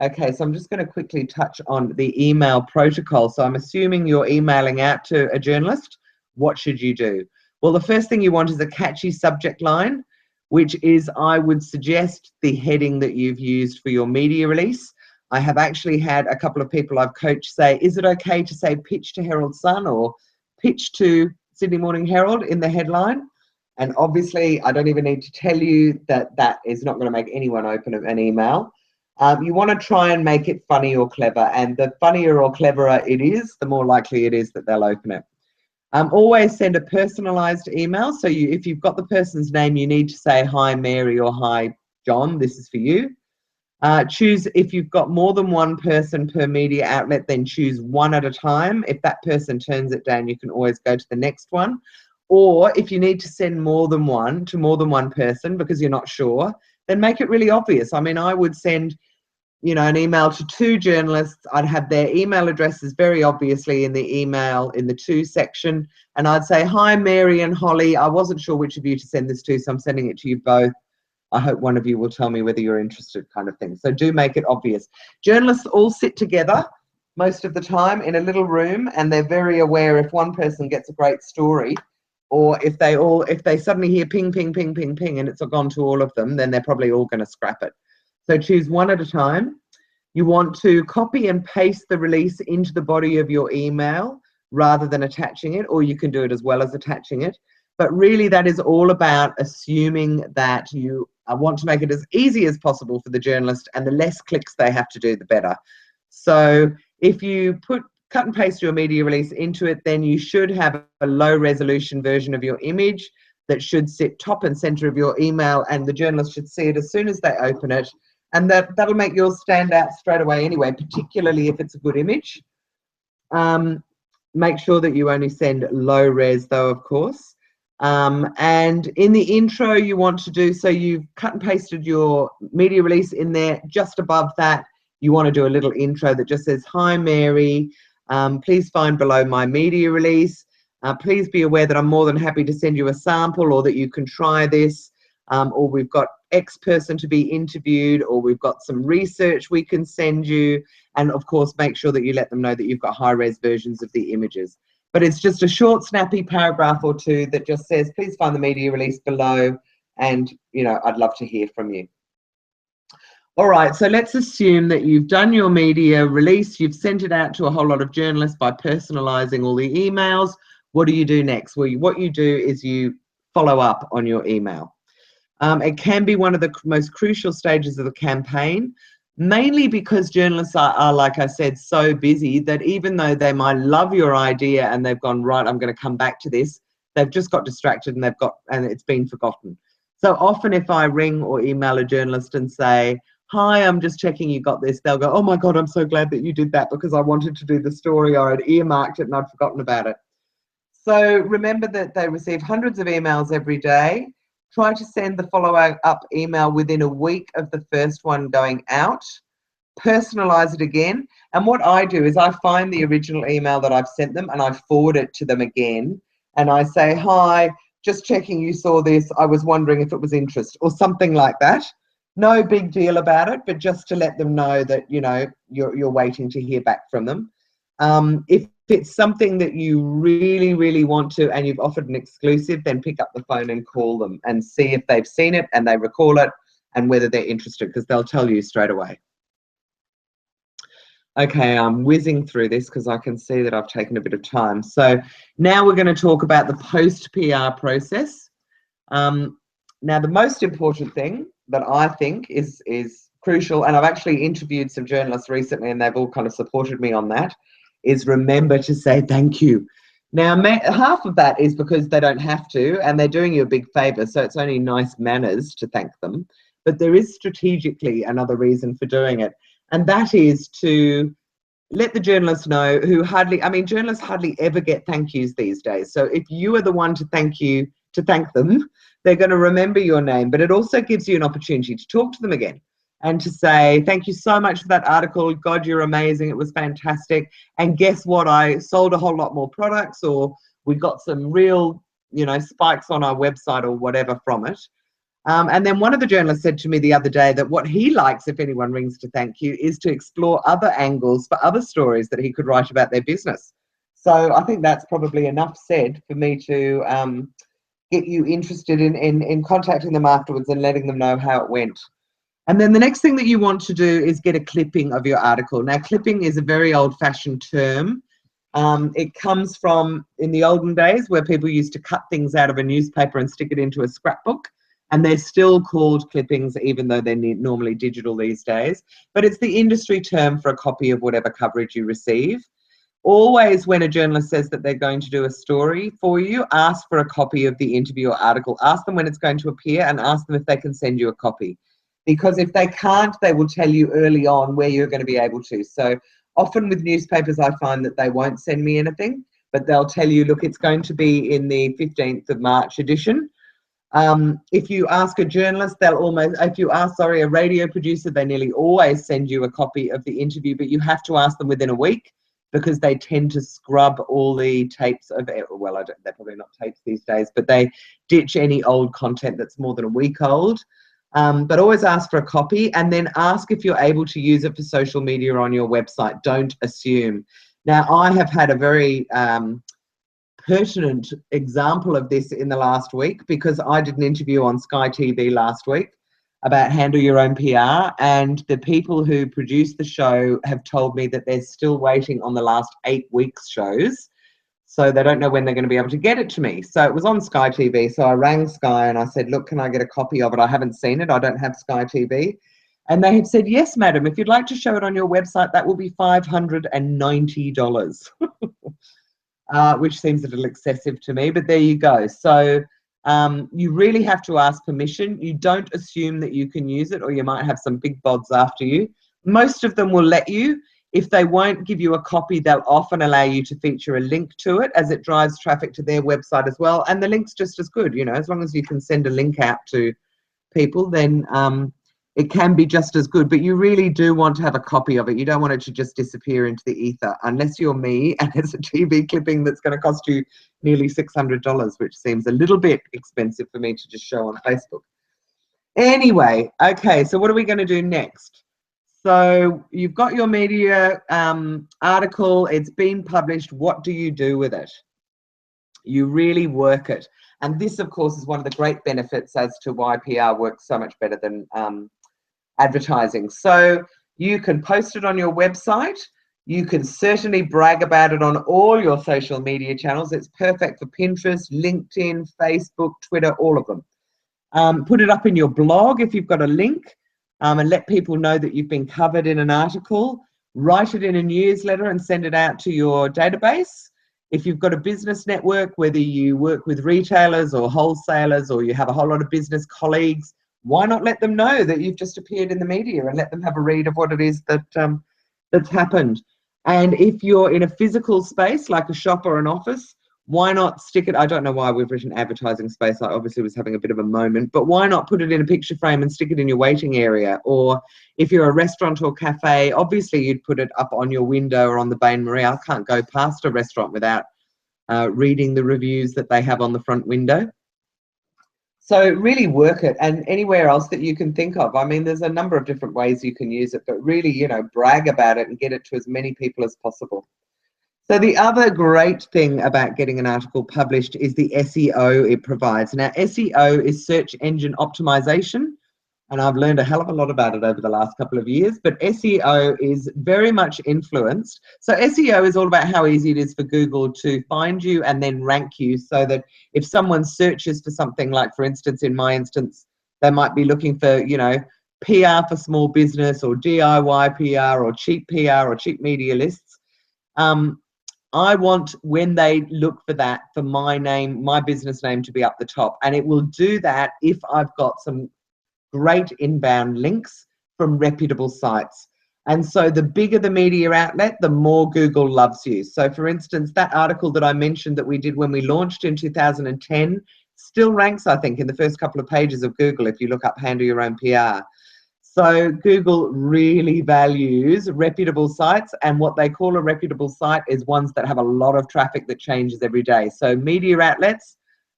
Okay, so I'm just going to quickly touch on the email protocol. So I'm assuming you're emailing out to a journalist. What should you do? Well, the first thing you want is a catchy subject line, which is, I would suggest, the heading that you've used for your media release. I have actually had a couple of people I've coached say, is it okay to say pitch to Herald Sun or pitch to Sydney Morning Herald in the headline? And obviously, I don't even need to tell you that that is not going to make anyone open an email. You want to try and make it funny or clever, and the funnier or cleverer it is, the more likely it is that they'll open it. Always send a personalized email. So if you've got the person's name, you need to say, hi, Mary, or hi, John, this is for you. Choose, if you've got more than one person per media outlet, then choose one at a time. If that person turns it down, you can always go to the next one. Or if you need to send more than one to more than one person because you're not sure, then make it really obvious. I mean, I would send, you know, an email to 2 journalists. I'd have their email addresses very obviously in the email in the to section. And I'd say, hi, Mary and Holly. I wasn't sure which of you to send this to, so I'm sending it to you both. I hope one of you will tell me whether you're interested, kind of thing. So do make it obvious. Journalists all sit together most of the time in a little room, and they're very aware if one person gets a great story, or if they suddenly hear ping, ping, ping, ping, ping, and it's gone to all of them, then they're probably all going to scrap it. So choose one at a time. You want to copy and paste the release into the body of your email rather than attaching it, or you can do it as well as attaching it. But really, that is all about assuming that you want to make it as easy as possible for the journalist, and the less clicks they have to do, the better. So if you cut and paste your media release into it, then you should have a low resolution version of your image that should sit top and center of your email, and the journalist should see it as soon as they open it. And that'll make yours stand out straight away anyway, particularly if it's a good image. Make sure that you only send low res though, of course. And in the intro you want to do, so you've cut and pasted your media release in there. Just above that, you want to do a little intro that just says, hi, Mary. Please find below my media release. Please be aware that I'm more than happy to send you a sample, or that you can try this, or we've got X person to be interviewed, or we've got some research we can send you. And of course, make sure that you let them know that you've got high-res versions of the images. But it's just a short, snappy paragraph or two that just says, please find the media release below, and, you know, I'd love to hear from you. All right, so let's assume that you've done your media release, you've sent it out to a whole lot of journalists by personalizing all the emails. What do you do next? Well, what you do is you follow up on your email. It can be one of the most crucial stages of the campaign, mainly because journalists are, like I said, so busy that even though they might love your idea and they've gone, right, I'm going to come back to this, they've just got distracted and it's been forgotten. So often if I ring or email a journalist and say, hi, I'm just checking you got this, they'll go, oh my God, I'm so glad that you did that because I wanted to do the story, or I'd earmarked it and I'd forgotten about it. So remember that they receive hundreds of emails every day. Try to send the follow-up email within a week of the first one going out. Personalize it again. And what I do is I find the original email that I've sent them and I forward it to them again. And I say, hi, just checking you saw this. I was wondering if it was interest, or something like that. No big deal about it, but just to let them know that, you know, you're waiting to hear back from them. If it's something that you really, really want to, and you've offered an exclusive, then pick up the phone and call them and see if they've seen it and they recall it and whether they're interested, because they'll tell you straight away. Okay, I'm whizzing through this because I can see that I've taken a bit of time. So now we're going to talk about the post-PR process. Now, the most important thing that I think is crucial, and I've actually interviewed some journalists recently and they've all kind of supported me on that, is remember to say thank you. Now, half of that is because they don't have to and they're doing you a big favor, so it's only nice manners to thank them. But there is strategically another reason for doing it, and that is to let the journalists know who journalists hardly ever get thank yous these days. So if you are the one to thank them, they're going to remember your name, but it also gives you an opportunity to talk to them again. and to say, thank you so much for that article. God, you're amazing. It was fantastic. And guess what? I sold a whole lot more products, or we got some real, spikes on our website or whatever from it. And then one of the journalists said to me the other day that what he likes, if anyone rings to thank you, is to explore other angles for other stories that he could write about their business. So I think that's probably enough said for me to get you interested in contacting them afterwards and letting them know how it went. And then the next thing that you want to do is get a clipping of your article. Now, clipping is a very old-fashioned term. It comes from in the olden days where people used to cut things out of a newspaper and stick it into a scrapbook. And they're still called clippings, even though they're normally digital these days. But it's the industry term for a copy of whatever coverage you receive. Always when a journalist says that they're going to do a story for you, ask for a copy of the interview or article. Ask them when it's going to appear and ask them if they can send you a copy. Because if they can't, they will tell you early on where you're going to be able to. So often with newspapers, I find that they won't send me anything, but they'll tell you, look, it's going to be in the 15th of March edition. If you ask a journalist, if you ask, a radio producer, they nearly always send you a copy of the interview, but you have to ask them within a week because they tend to scrub all the tapes of, well, they're probably not tapes these days, but they ditch any old content that's more than a week old. But always ask for a copy and then ask if you're able to use it for social media on your website. Don't assume. Now, I have had a very pertinent example of this in the last week because I did an interview on Sky TV last week about handle your own PR, and the people who produced the show have told me that they're still waiting on the last 8 weeks shows, so they don't know when they're going to be able to get it to me. So it was on Sky TV, so I rang Sky and I said, look, can I get a copy of it? I haven't seen it, I don't have Sky TV. And they have said, yes, madam, if you'd like to show it on your website, that will be $590. Which seems a little excessive to me, but there you go. So you really have to ask permission. You don't assume that you can use it, or you might have some big bods after you. Most of them will let you. If they won't give you a copy, they'll often allow you to feature a link to it, as it drives traffic to their website as well. And the link's just as good, as long as you can send a link out to people, then it can be just as good. But you really do want to have a copy of it. You don't want it to just disappear into the ether, unless you're me and it's a TV clipping that's going to cost you nearly $600, which seems a little bit expensive for me to just show on Facebook. Anyway, okay, so what are we going to do next? So you've got your media article, it's been published. What do you do with it? You really work it. And this, of course, is one of the great benefits as to why PR works so much better than advertising. So you can post it on your website. You can certainly brag about it on all your social media channels. It's perfect for Pinterest, LinkedIn, Facebook, Twitter, all of them. Put it up in your blog if you've got a link, and let people know that you've been covered in an article. Write it in a newsletter and send it out to your database. If you've got a business network, whether you work with retailers or wholesalers, or you have a whole lot of business colleagues, why not let them know that you've just appeared in the media and let them have a read of what it is that that's happened. And if you're in a physical space like a shop or an office, why not stick it? I don't know why we've written advertising space. I obviously was having a bit of a moment, but why not put it in a picture frame and stick it in your waiting area? Or if you're a restaurant or cafe, obviously you'd put it up on your window or on the Bain Marie. I can't go past a restaurant without reading the reviews that they have on the front window. So really work it, and anywhere else that you can think of. I mean, there's a number of different ways you can use it, but really, brag about it and get it to as many people as possible. So the other great thing about getting an article published is the SEO it provides. Now, SEO is search engine optimization, and I've learned a hell of a lot about it over the last couple of years, but SEO is very much influenced. So SEO is all about how easy it is for Google to find you and then rank you, so that if someone searches for something, like for instance, in my instance, they might be looking for, PR for small business, or DIY PR, or cheap PR, or cheap media lists. I want, when they look for that, for my name, my business name, to be up the top. And it will do that if I've got some great inbound links from reputable sites. And so the bigger the media outlet, the more Google loves you. So for instance, that article that I mentioned that we did when we launched in 2010 still ranks, I think, in the first couple of pages of Google if you look up handle your own PR. So Google really values reputable sites, and what they call a reputable site is ones that have a lot of traffic that changes every day. So media outlets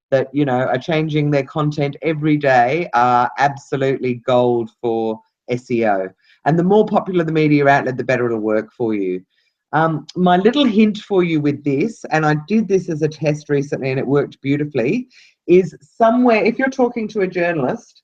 that, you know, are changing their content every day are absolutely gold for SEO. And the more popular the media outlet, the better it'll work for you. My little hint for you with this, and I did this as a test recently and it worked beautifully, is somewhere, if you're talking to a journalist,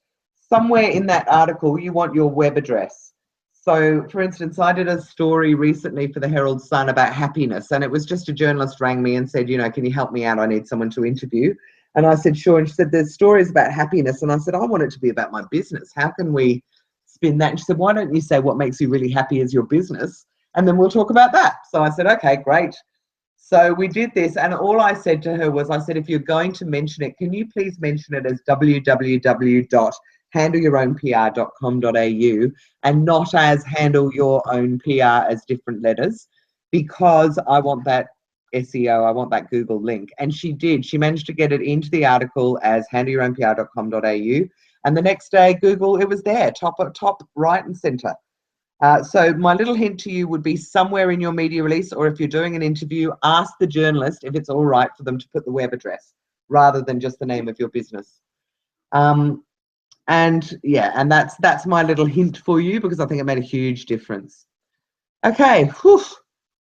somewhere in that article, you want your web address. So, for instance, I did a story recently for the Herald Sun about happiness, and it was just a journalist rang me and said, you know, can you help me out? I need someone to interview. And I said, sure. And she said, there's stories about happiness. And I said, I want it to be about my business. How can we spin that? And she said, why don't you say what makes you really happy is your business? And then we'll talk about that. So I said, okay, great. So we did this, and all I said to her was, I said, if you're going to mention it, can you please mention it as www.handleyourownpr.com.au and not as handle your own PR as different letters, because I want that SEO, I want that Google link. And she did. She managed to get it into the article as handleyourownpr.com.au. And the next day, Google, it was there, top right and center. So my little hint to you would be somewhere in your media release, or if you're doing an interview, ask the journalist if it's all right for them to put the web address rather than just the name of your business. And yeah, and that's my little hint for you, because I think it made a huge difference. Okay, whew.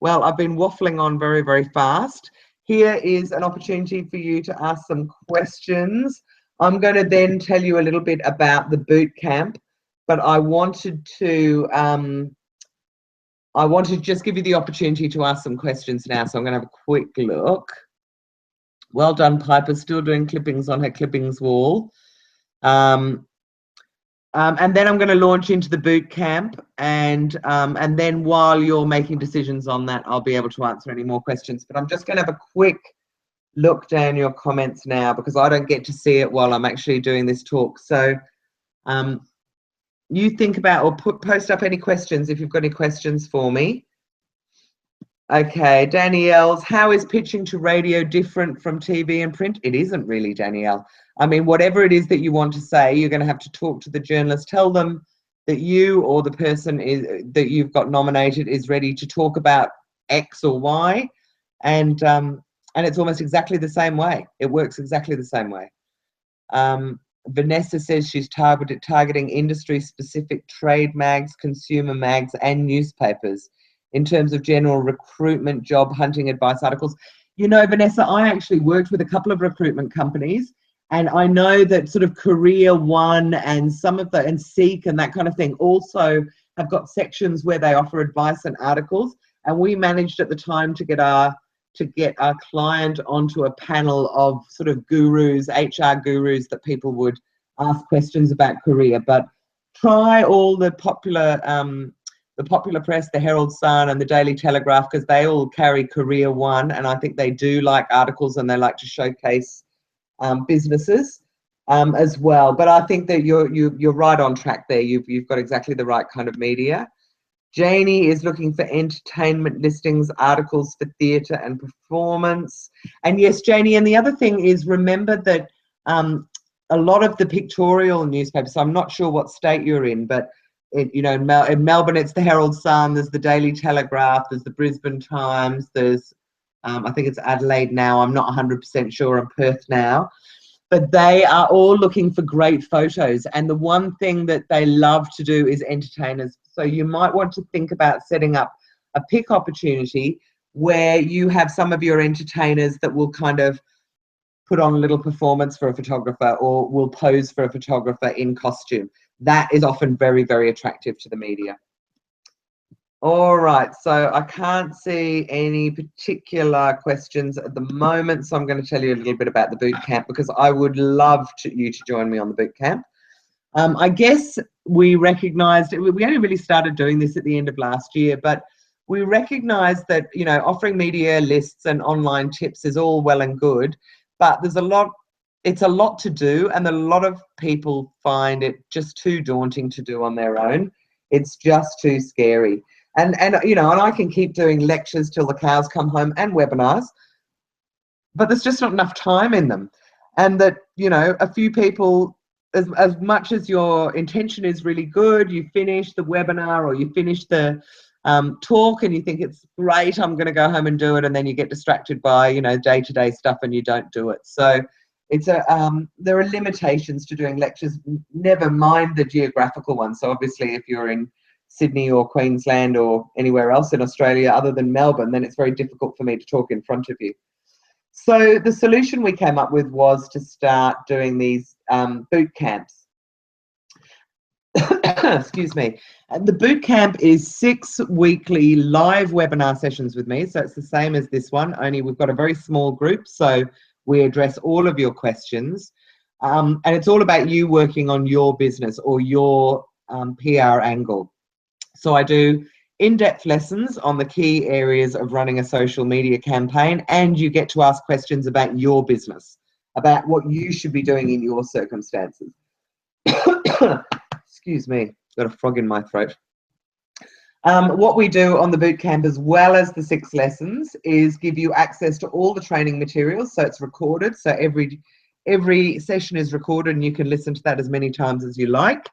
Well, I've been waffling on very, very fast. Here is an opportunity for you to ask some questions. I'm going to then tell you a little bit about the boot camp. But I wanted to just give you the opportunity to ask some questions now. So I'm going to have a quick look. Well done, Piper, still doing clippings on her clippings wall. And then I'm going to launch into the boot camp, and then while you're making decisions on that, I'll be able to answer any more questions. But I'm just going to have a quick look down your comments now, because I don't get to see it while I'm actually doing this talk. So you think about, or post up any questions if you've got any questions for me. Okay, Danielle's, how is pitching to radio different from TV and print? It isn't really, Danielle. I mean, whatever it is that you want to say, you're going to have to talk to the journalist, tell them that you or the person that you've got nominated is ready to talk about X or Y, and it's almost exactly the same way. It works exactly the same way. Vanessa says she's targeting industry-specific trade mags, consumer mags, and newspapers in terms of general recruitment, job hunting, advice articles. You know, Vanessa, I actually worked with a couple of recruitment companies, and I know that sort of Career One and some of the, and Seek and that kind of thing also have got sections where they offer advice and articles. And we managed at the time to get our client onto a panel of sort of gurus, HR gurus, that people would ask questions about career. But try all the popular press, the Herald Sun and the Daily Telegraph, because they all carry Career One, and I think they do like articles and they like to showcase businesses as well. But I think that you're right on track there. You've got exactly the right kind of media. Janie is looking for entertainment listings, articles for theatre and performance. And yes, Janie, and the other thing is, remember that a lot of the pictorial newspapers, so I'm not sure what state you're in, but you know, in Melbourne, it's the Herald Sun, there's the Daily Telegraph, there's the Brisbane Times, there's, I think it's Adelaide now, I'm not 100% sure, and Perth now. But they are all looking for great photos. And the one thing that they love to do is entertainers. So you might want to think about setting up a pick opportunity where you have some of your entertainers that will kind of put on a little performance for a photographer, or will pose for a photographer in costume. That is often very, very attractive to the media. All right, so I can't see any particular questions at the moment, so I'm going to tell you a little bit about the boot camp, because I would love you to join me on the boot camp. I guess we recognised, we only really started doing this at the end of last year, but we recognised that, you know, offering media lists and online tips is all well and good, but there's it's a lot to do, and a lot of people find it just too daunting to do on their own. It's just too scary. And you know, and I can keep doing lectures till the cows come home and webinars, but there's just not enough time in them. And that, you know, a few people as much as your intention is really good, you finish the webinar or you finish the talk and you think it's great, I'm going to go home and do it, and then you get distracted by, you know, day-to-day stuff and you don't do it. So it's there are limitations to doing lectures, never mind the geographical ones. So obviously if you're in Sydney or Queensland or anywhere else in Australia other than Melbourne, then it's very difficult for me to talk in front of you. So the solution we came up with was to start doing these boot camps. Excuse me. The boot camp is 6 weekly live webinar sessions with me. So it's the same as this one, only we've got a very small group. So we address all of your questions. And it's all about you working on your business or your PR angle. So I do in-depth lessons on the key areas of running a social media campaign, and you get to ask questions about your business, about what you should be doing in your circumstances. Excuse me, got a frog in my throat. What we do on the bootcamp, as well as the 6 lessons, is give you access to all the training materials. So it's recorded, so every session is recorded and you can listen to that as many times as you like.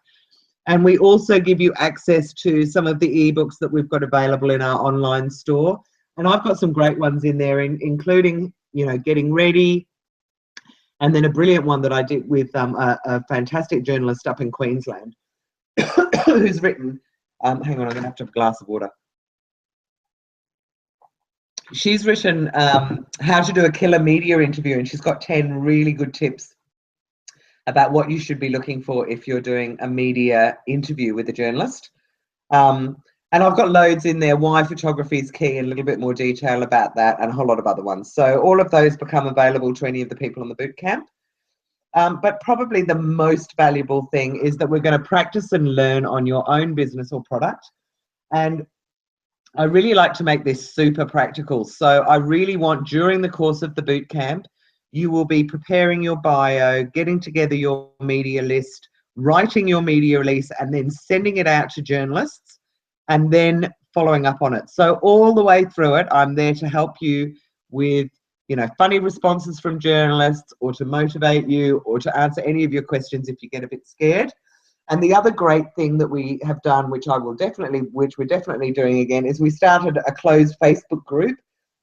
And we also give you access to some of the ebooks that we've got available in our online store. And I've got some great ones in there, including, you know, getting ready. And then a brilliant one that I did with a fantastic journalist up in Queensland who's written, hang on, I'm going to have a glass of water. She's written how to do a killer media interview, and she's got 10 really good tips about what you should be looking for if you're doing a media interview with a journalist. And I've got loads in there, why photography is key, and a little bit more detail about that, and a whole lot of other ones. So all of those become available to any of the people on the bootcamp. But probably the most valuable thing is that we're going to practice and learn on your own business or product. And I really like to make this super practical. So I really want, during the course of the bootcamp, you will be preparing your bio, getting together your media list, writing your media release, and then sending it out to journalists and then following up on it. So all the way through it, I'm there to help you with, you know, funny responses from journalists, or to motivate you, or to answer any of your questions if you get a bit scared. And the other great thing that we have done, which we're definitely doing again, is we started a closed Facebook group.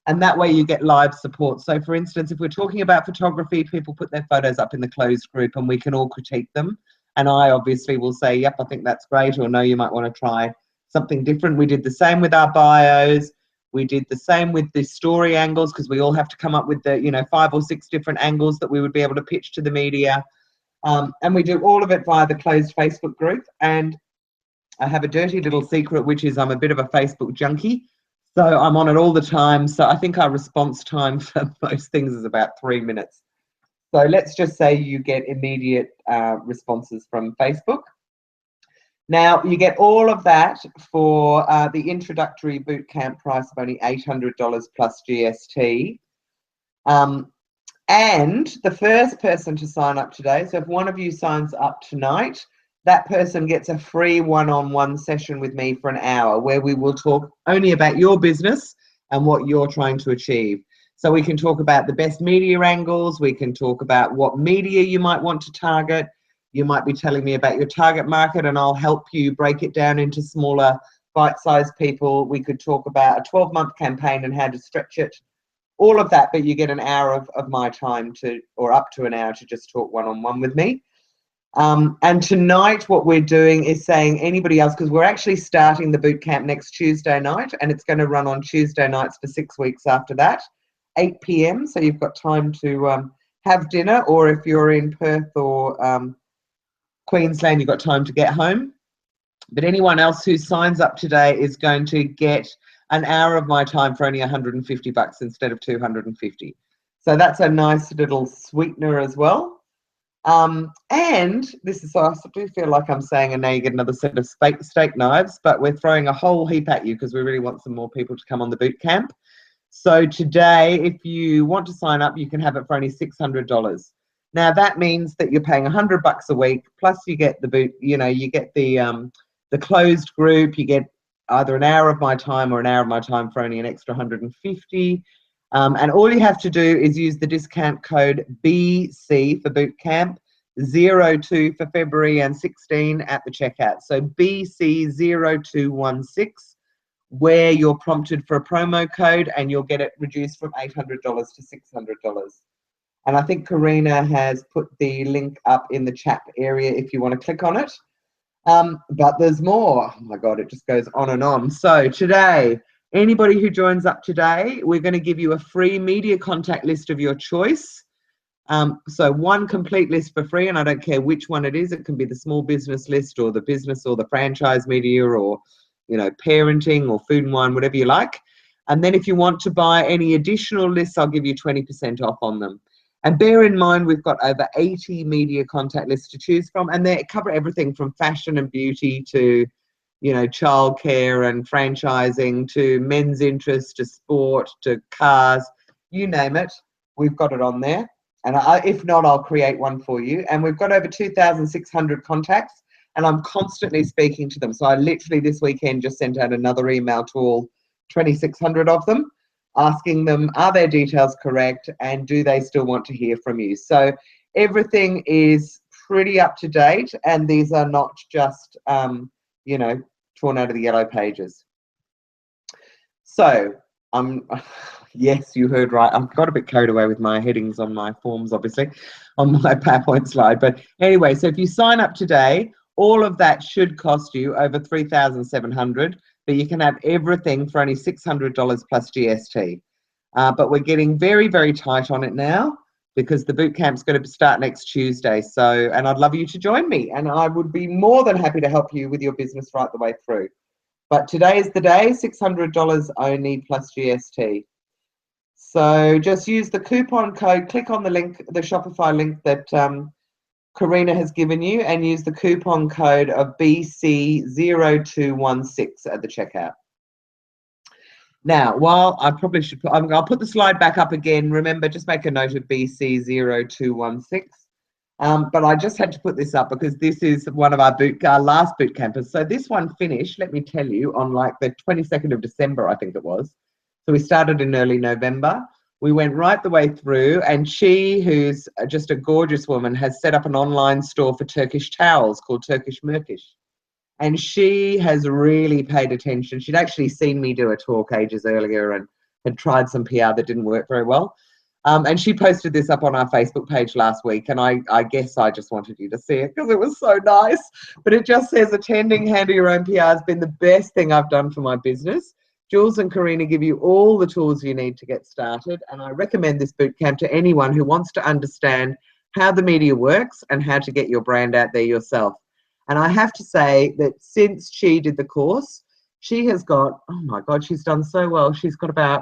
And that way you get live support. So for instance, if we're talking about photography, people put their photos up in the closed group and we can all critique them. And I obviously will say, yep, I think that's great, or no, you might want to try something different. We did the same with our bios. We did the same with the story angles, because we all have to come up with the, you know, 5 or 6 different angles that we would be able to pitch to the media. And we do all of it via the closed Facebook group. And I have a dirty little secret, which is I'm a bit of a Facebook junkie. So I'm on it all the time. So I think our response time for most things is about 3 minutes. So let's just say you get immediate responses from Facebook. Now, you get all of that for the introductory bootcamp price of only $800 plus GST. And the first person to sign up today, so if one of you signs up tonight, that person gets a free one-on-one session with me for an hour, where we will talk only about your business and what you're trying to achieve. So we can talk about the best media angles. We can talk about what media you might want to target. You might be telling me about your target market, and I'll help you break it down into smaller bite-sized people. We could talk about a 12-month campaign and how to stretch it, all of that, but you get an hour of my time or up to an hour to just talk one-on-one with me. And tonight what we're doing is saying anybody else, because we're actually starting the bootcamp next Tuesday night, and it's going to run on Tuesday nights for 6 weeks after that, 8 p.m. So you've got time to have dinner, or if you're in Perth or Queensland, you've got time to get home. But anyone else who signs up today is going to get an hour of my time for only $150 instead of $250. So that's a nice little sweetener as well. And this is, so I do feel like I'm saying, and now you get another set of steak knives, but we're throwing a whole heap at you because we really want some more people to come on the boot camp. So today, if you want to sign up, you can have it for only $600. Now that means that you're paying $100 a week, plus you get the boot, you know, you get the closed group, you get either an hour of my time or an hour of my time for only an extra $150. And all you have to do is use the discount code BC for bootcamp. 02 for February and 16 at the checkout. So BC0216, where you're prompted for a promo code and you'll get it reduced from $800 to $600. And I think Karina has put the link up in the chat area if you want to click on it. But there's more. Oh my God, it just goes on and on. So today, anybody who joins up today, we're going to give you a free media contact list of your choice. So one complete list for free, and I don't care which one it is. It can be the small business list or the business or the franchise media or, you know, parenting or food and wine, whatever you like. And then if you want to buy any additional lists, I'll give you 20% off on them. And bear in mind, we've got over 80 media contact lists to choose from, and they cover everything from fashion and beauty to, you know, childcare and franchising to men's interest to sport to cars, you name it, we've got it on there. And if not, I'll create one for you. And we've got over 2,600 contacts, and I'm constantly speaking to them. So I literally this weekend just sent out another email to all 2,600 of them, asking them, are their details correct and do they still want to hear from you? So everything is pretty up to date, and these are not just, you know, torn out of the yellow pages. So yes, you heard right. I've got a bit carried away with my headings on my forms, obviously, on my PowerPoint slide. But anyway, so if you sign up today, all of that should cost you over $3,700, but you can have everything for only $600 plus GST. But we're getting very, very tight on it now because the boot camp's going to start next Tuesday. So, and I'd love you to join me, and I would be more than happy to help you with your business right the way through. But today is the day, $600 only plus GST. So just use the coupon code, click on the link, the Shopify link that Karina has given you, and use the coupon code of BC0216 at the checkout. Now, while I probably should put, I'll put the slide back up again. Remember, just make a note of BC0216. But I just had to put this up because this is one of our last boot campers. So this one finished, let me tell you, on like the 22nd of December, I think it was. So we started in early November. We went right the way through, and she, who's just a gorgeous woman, has set up an online store for Turkish towels called Turkish Murkish. And she has really paid attention. She'd actually seen me do a talk ages earlier and had tried some PR that didn't work very well. And she posted this up on our Facebook page last week, and I guess I just wanted you to see it because it was so nice. But it just says, attending Handle Your Own PR has been the best thing I've done for my business. Jules and Karina give you all the tools you need to get started, and I recommend this bootcamp to anyone who wants to understand how the media works and how to get your brand out there yourself. And I have to say that since she did the course, she has got, oh my God, she's done so well. She's got about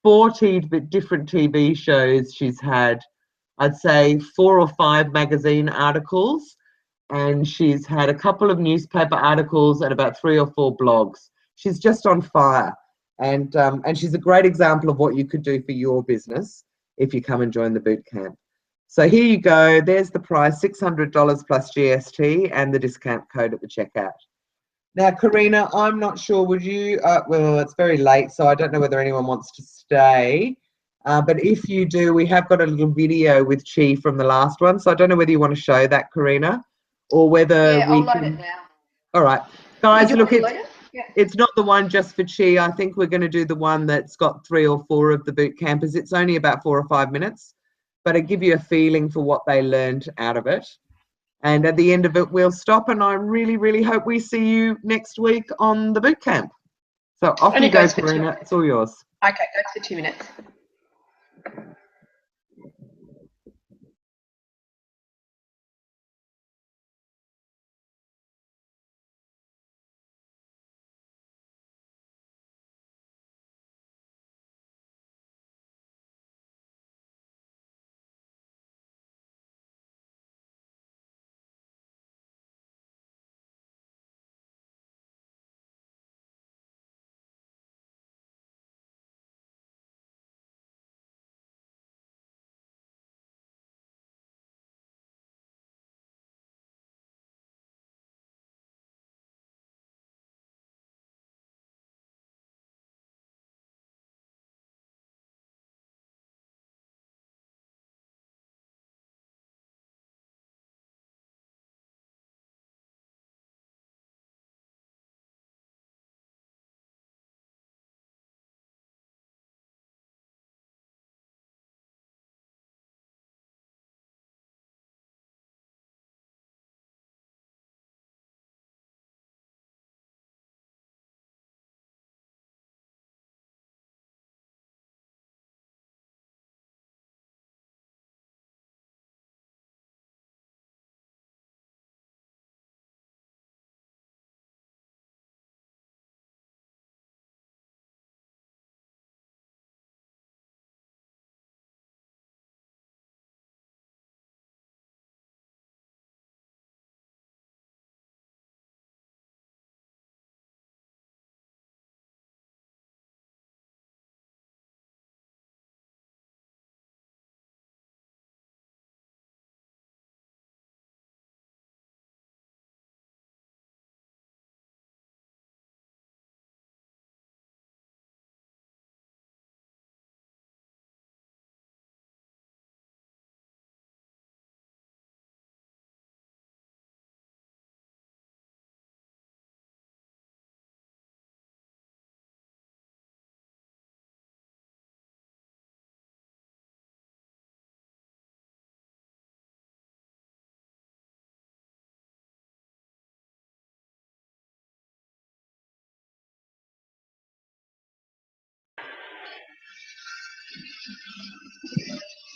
40 different TV shows. She's had, I'd say, 4 or 5 magazine articles, and she's had a couple of newspaper articles and about 3 or 4 blogs. She's just on fire, and she's a great example of what you could do for your business if you come and join the boot camp. So here you go. There's the price, $600 plus GST, and the discount code at the checkout. Now, Karina, I'm not sure, would you, well, it's very late, so I don't know whether anyone wants to stay. But if you do, we have got a little video with Chi from the last one. So I don't know whether you want to show that, Karina, or whether
I'll load it now.
All right. Guys, look,
Yeah.
it's not the one just for Chi. I think we're going to do the one that's got 3 or 4 of the boot campers. It's only about 4 or 5 minutes, but it give you a feeling for what they learned out of it. And at the end of it, we'll stop, and I really, really hope we see you next week on the boot camp. So off you go, Karina. It's all yours.
Okay, goes for 2 minutes.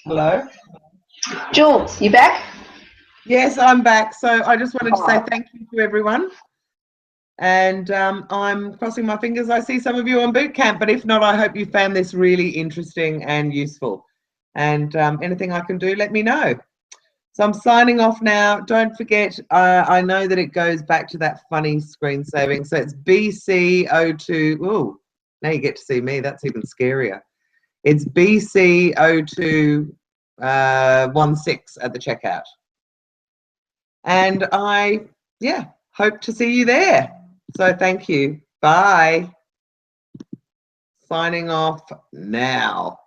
Hello?
Jules, you back?
Yes, I'm back. So I just wanted to say thank you to everyone. And I'm crossing my fingers I see some of you on Bootcamp, but if not, I hope you found this really interesting and useful. And anything I can do, let me know. So I'm signing off now. Don't forget, I know that it goes back to that funny screen saving. So it's BC02. Oh, now you get to see me. That's even scarier. It's BC0216 at the checkout. And I, hope to see you there. So thank you. Bye. Signing off now.